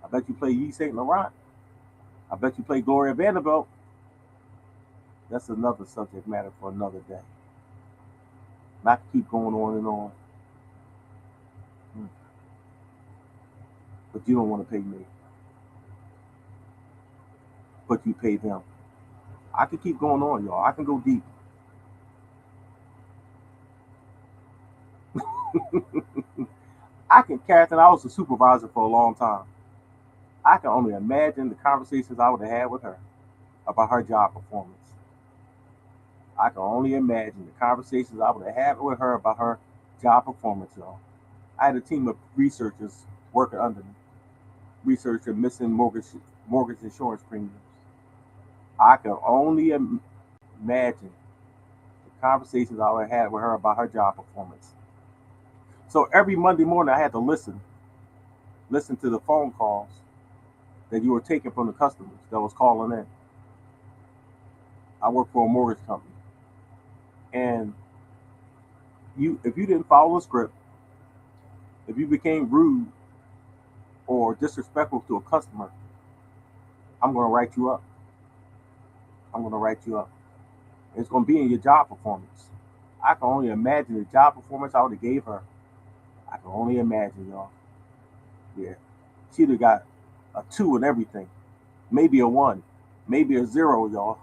I bet you play Yves Saint Laurent. I bet you play Gloria Vanderbilt. That's another subject matter for another day. Not to keep going on and on. Hmm. But you don't want to pay me. But you pay them. I can keep going on, y'all. I can go deep. I can, Catherine, I was a supervisor for a long time. I can only imagine the conversations I would have had with her about her job performance. I can only imagine the conversations I would have had with her about her job performance, y'all. I had a team of researchers working under me, researching missing mortgage insurance premiums. I can only imagine the conversations I would have had with her about her job performance. So every Monday morning, I had to listen to the phone calls that you were taking from the customers that was calling in. I worked for a mortgage company, and if you didn't follow the script, if you became rude or disrespectful to a customer, I'm going to write you up. I'm going to write you up. It's going to be in your job performance. I can only imagine the job performance I would have gave her. I can only imagine, y'all. Yeah, she'd have got a two and everything, maybe a one, maybe a zero, y'all.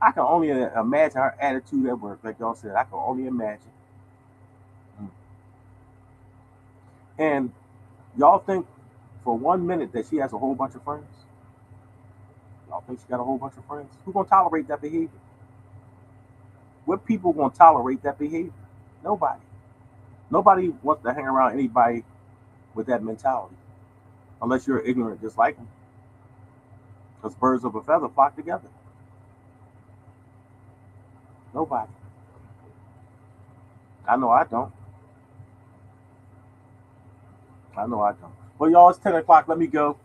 I can only imagine her attitude at work, like y'all said. I can only imagine. Mm. And y'all think for 1 minute that she has a whole bunch of friends? Y'all think she got a whole bunch of friends? Who's gonna tolerate that behavior? What people gonna tolerate that behavior? Nobody. Nobody wants to hang around anybody with that mentality, unless you're ignorant just like them. Because birds of a feather flock together. Nobody. I know I don't. I know I don't. Well, y'all, it's 10 o'clock. Let me go.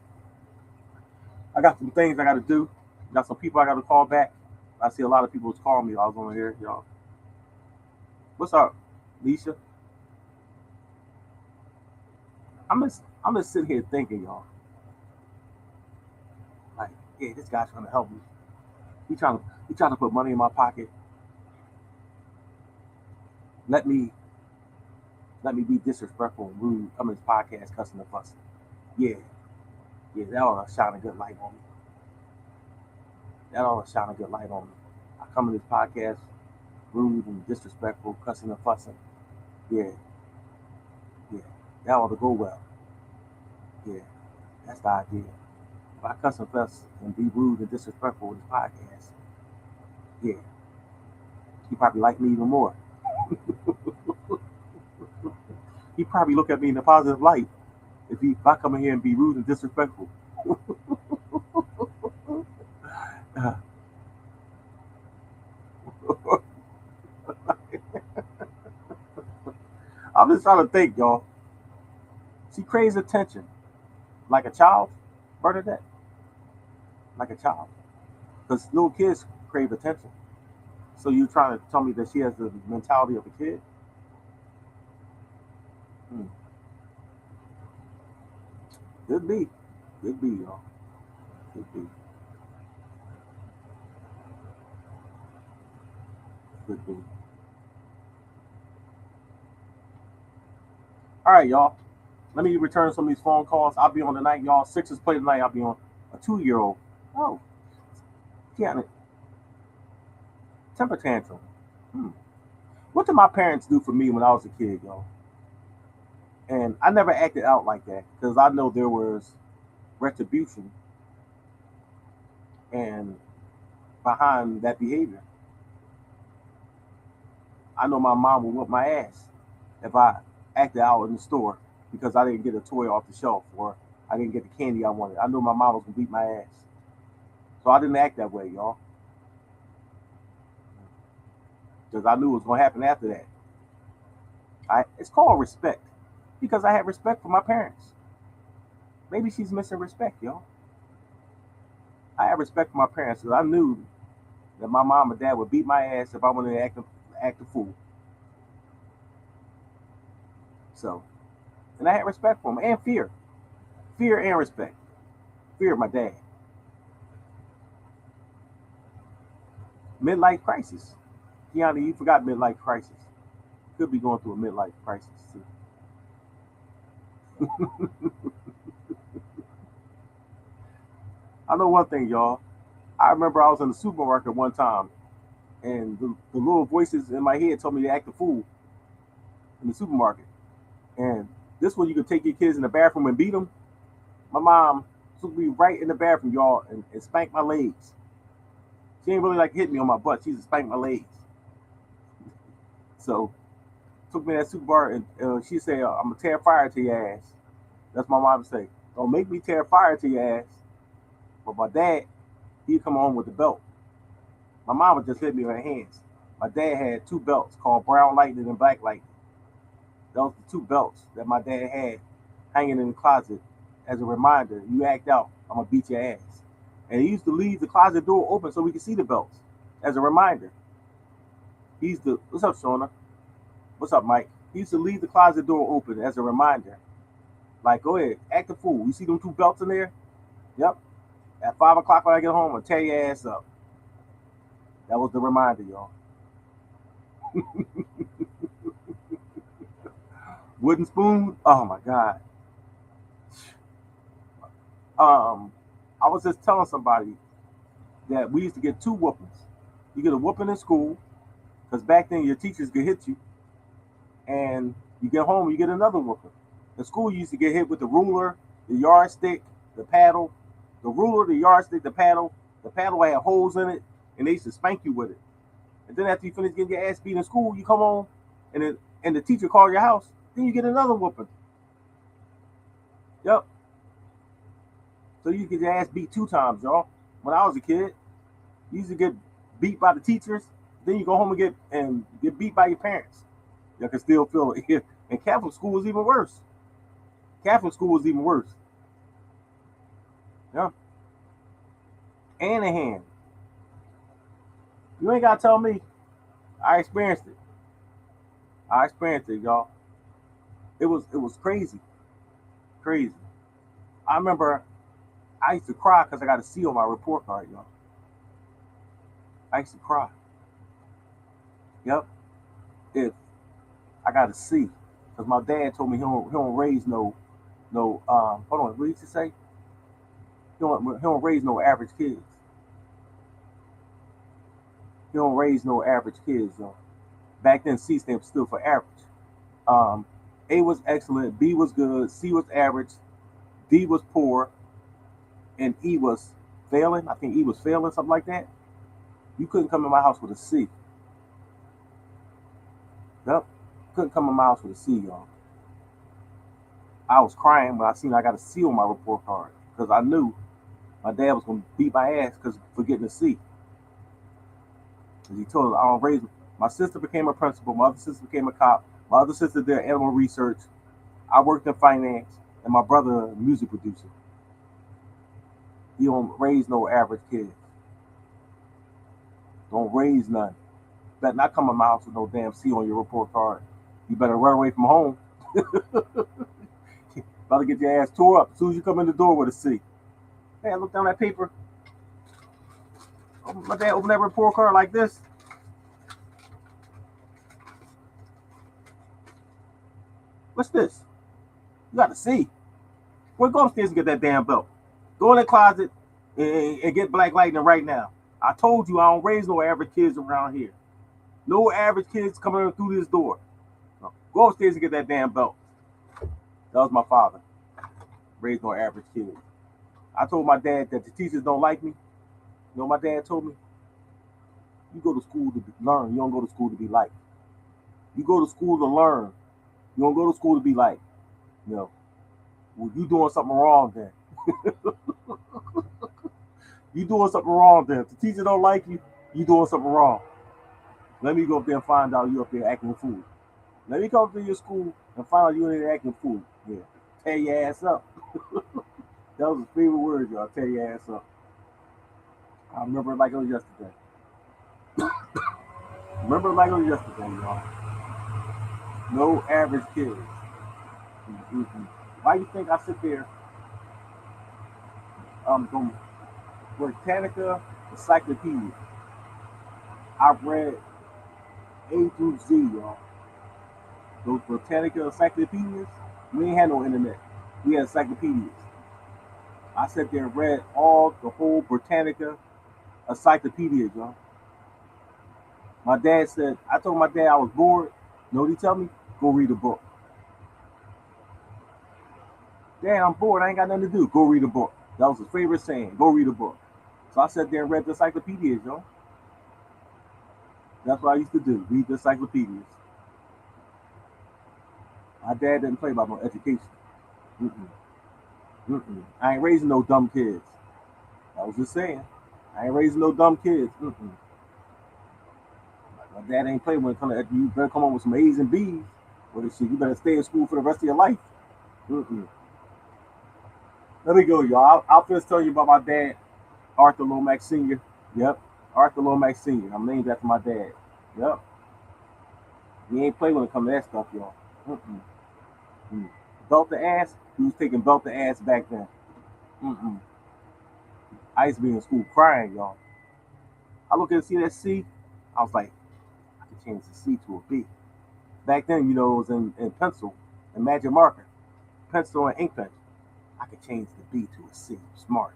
I got some things I got to do. Got some people I got to call back. I see a lot of people was calling me. I was on here, y'all. What's up, Nisha? I'm just sitting here thinking, y'all. Like, yeah, this guy's trying to help me. He trying to put money in my pocket. Let me let me be disrespectful and rude. Come in his podcast, cussing and fussing. Yeah, yeah, that ought to shine a good light on me. That ought to shine a good light on me. I come in this podcast rude and disrespectful, cussing and fussing. Yeah, yeah, that ought to go well. Yeah, that's the idea. If I cuss and fuss and be rude and disrespectful with this podcast, yeah, he probably like me even more. He probably look at me in a positive light if I come in here and be rude and disrespectful. I'm just trying to think, y'all. She craves attention like a child, Bernadette, like a child, because little kids crave attention. So you trying to tell me that she has the mentality of a kid? Hmm. Could be, could be, y'all. Could be, could be. All right, y'all. Let me return some of these phone calls. I'll be on tonight, y'all. Sixers play tonight. I'll be on a 2 year old. Oh, yeah, temper tantrum. Hmm. What did my parents do for me when I was a kid, y'all? And I never acted out like that because I know there was retribution and behind that behavior. I know my mom would whip my ass if I acted out in the store because I didn't get a toy off the shelf or I didn't get the candy I wanted. I knew my mom was gonna beat my ass, so I didn't act that way, y'all, because I knew it was gonna happen after that. It's called respect because I had respect for my parents. Maybe she's missing respect, y'all. I had respect for my parents because I knew that my mom and dad would beat my ass if I wanted to act a fool. So, and I had respect for them and fear and respect. Fear of my dad. Midlife crisis. Keanu, you forgot midlife crisis. Could be going through a midlife crisis too. I know one thing, y'all. I remember I was in the supermarket one time, and the little voices in my head told me to act a fool in the supermarket. And this one, you could take your kids in the bathroom and beat them. My mom took me right in the bathroom, y'all, and spanked my legs. She ain't really like hit me on my butt. She just spanked my legs. So took me to that supermarket, and she said, "I'm gonna tear fire to your ass." That's my mom would say. Don't make me tear fire to your ass. But my dad, he'd come home with the belt. My mom would just hit me with her hands. My dad had two belts called Brown Lightning and Black Lightning. Those were the two belts that my dad had hanging in the closet as a reminder. You act out, I'm gonna beat your ass. And he used to leave the closet door open so we could see the belts as a reminder. He used to, what's up, Shauna? What's up, Mike? He used to leave the closet door open as a reminder. Like, go ahead, act a fool. You see them two belts in there? Yep. At 5 o'clock when I get home, I'll tear your ass up. That was the reminder, y'all. Wooden spoon? Oh my God. Um, I was just telling somebody that we used to get two whoopings. You get a whooping in school, because back then your teachers could hit you, and you get home, you get another whooping. In school, you used to get hit with the ruler, the yardstick, the paddle. The ruler, the yardstick, the paddle. The paddle had holes in it, and they used to spank you with it. And then after you finish getting your ass beat in school, you come home, and the teacher called your house. Then you get another whooping. Yep. So you get your ass beat 2 times, y'all. When I was a kid, you used to get beat by the teachers. Then you go home and get beat by your parents. You can still feel it. And Catholic school was even worse. Catholic school was even worse. Yeah. And a hand. You ain't gotta tell me. I experienced it. I experienced it, y'all. It was crazy. Crazy. I remember I used to cry because I got a C on my report card, y'all. I used to cry. Yep. If I got a C. Because my dad told me he don't raise no hold on, what did you say? He don't raise no average kids. He don't raise no average kids, y'all. Back then C stamp stood for average. Um, A was excellent, B was good, C was average, D was poor, and E was failing. I think E was failing, something like that. You couldn't come in my house with a C. Yep. Couldn't come in my house with a C, y'all. I was crying when I seen I got a C on my report card because I knew my dad was gonna beat my ass because for getting a C. Because he told us I don't raise. My sister became a principal. My other sister became a cop. My other sister did animal research. I worked in finance, and my brother a music producer. He don't raise no average kids. Don't raise none. Better not come in my house with no damn C on your report card. You better run away from home. About to get your ass tore up as soon as you come in the door with a C. Hey, I look down that paper. My dad opened that report card like this. What's this? You got a C. Well, go upstairs and get that damn belt. Go in the closet and get Black Lightning right now. I told you I don't raise no average kids around here. No average kids coming through this door. No. Go upstairs and get that damn belt. That was my father. Raised no average kids. I told my dad that the teachers don't like me. You know what my dad told me? You go to school to learn. You don't go to school to be liked. You go to school to learn. You don't go to school to be liked. You know, well, you doing something wrong then. You doing something wrong then. If the teacher don't like you, you doing something wrong. Let me go up there and find out you up there acting a fool. Let me come to your school and find out you in there acting a fool. Yeah. Tear your ass up. That was his favorite word, y'all. Tear your ass up. I remember it like it was yesterday. Remember it like it was yesterday, y'all. No average kids. Mm-hmm. Why you think I sit there from Britannica Encyclopedia? I've read A through Z, y'all. Those Britannica encyclopedias, we ain't had no internet. We had encyclopedias. I sat there and read all the whole Britannica encyclopedia, y'all. My dad said, I told my dad I was bored. You know what he tell me? Go read a book. Dad, I'm bored. I ain't got nothing to do. Go read a book. That was his favorite saying. Go read a book. So I sat there and read the encyclopedias, y'all. That's what I used to do. Read the encyclopedias. My dad didn't play about no education. Mm-mm. Mm-mm. I ain't raising no dumb kids. I was just saying. I ain't raising no dumb kids. Mm-mm. My dad ain't play when it comes to you better come up with some A's and B's. What is shit? You better stay in school for the rest of your life. Mm-mm. Let me go, y'all. I'll first tell you about my dad, Arthur Lomax Sr. Yep. Arthur Lomax Sr. I'm named after my dad. Yep. He ain't play when it comes to that stuff, y'all. Mm-mm. Mm. Belt the ass. He was taking belt the ass back then. Mm-mm. I used to be in school crying, y'all. I look and see that C. I was like, I could change the C to a B. Back then, it was in pencil and magic marker, pencil and ink pen. I could change the B to a C. I'm smart.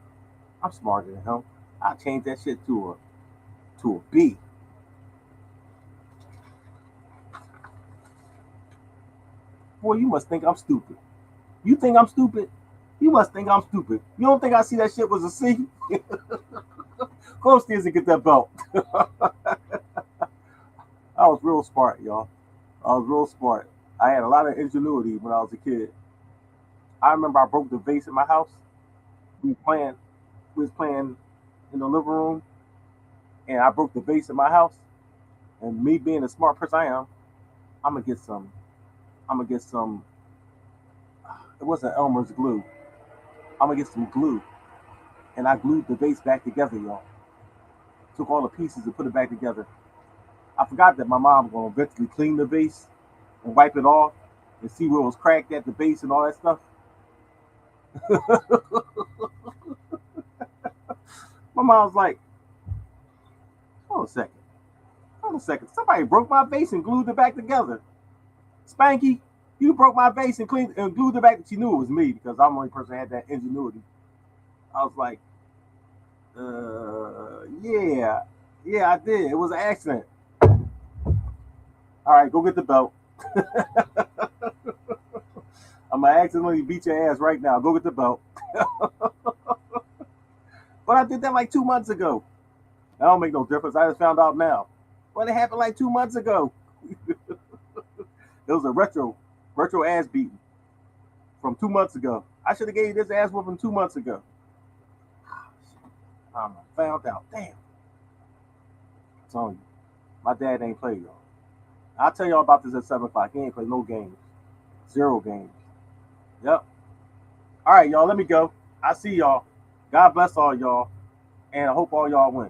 I'm smarter than him. I change that shit to a B. Boy, you must think I'm stupid. You think I'm stupid? You must think I'm stupid. You don't think I see that shit was a C? Go upstairs and get that belt. I was real smart, y'all. I was real smart. I had a lot of ingenuity when I was a kid. I remember I broke the vase in my house. We was playing, we was playing in the living room, and I broke the vase in my house. And me being the smart person I am, I'm gonna get some. I'm gonna get some. It wasn't Elmer's glue. I'm gonna get some glue, and I glued the vase back together, y'all. Took all the pieces and put it back together. I forgot that my mom was gonna eventually clean the vase and wipe it off and see where it was cracked at the base and all that stuff. My mom was like, "Hold a second, hold a second. Somebody broke my vase and glued it back together. Spanky, you broke my vase and cleaned and glued it back." She knew it was me because I'm the only person that had that ingenuity. I was like, yeah, yeah, I did. It was an accident. All right, go get the belt. I'm gonna accidentally beat your ass right now. Go get the belt. But I did that like 2 months ago. That don't make no difference. I just found out now. But it happened like 2 months ago. It was a retro ass beating from 2 months ago. I should have gave this ass whooping 2 months ago. I found out. Damn. I'm telling you, my dad ain't play, y'all. I'll tell y'all about this at 7 o'clock. He ain't play no games. Zero games. Yep. All right, y'all. Let me go. I see y'all. God bless all y'all, and I hope all y'all win.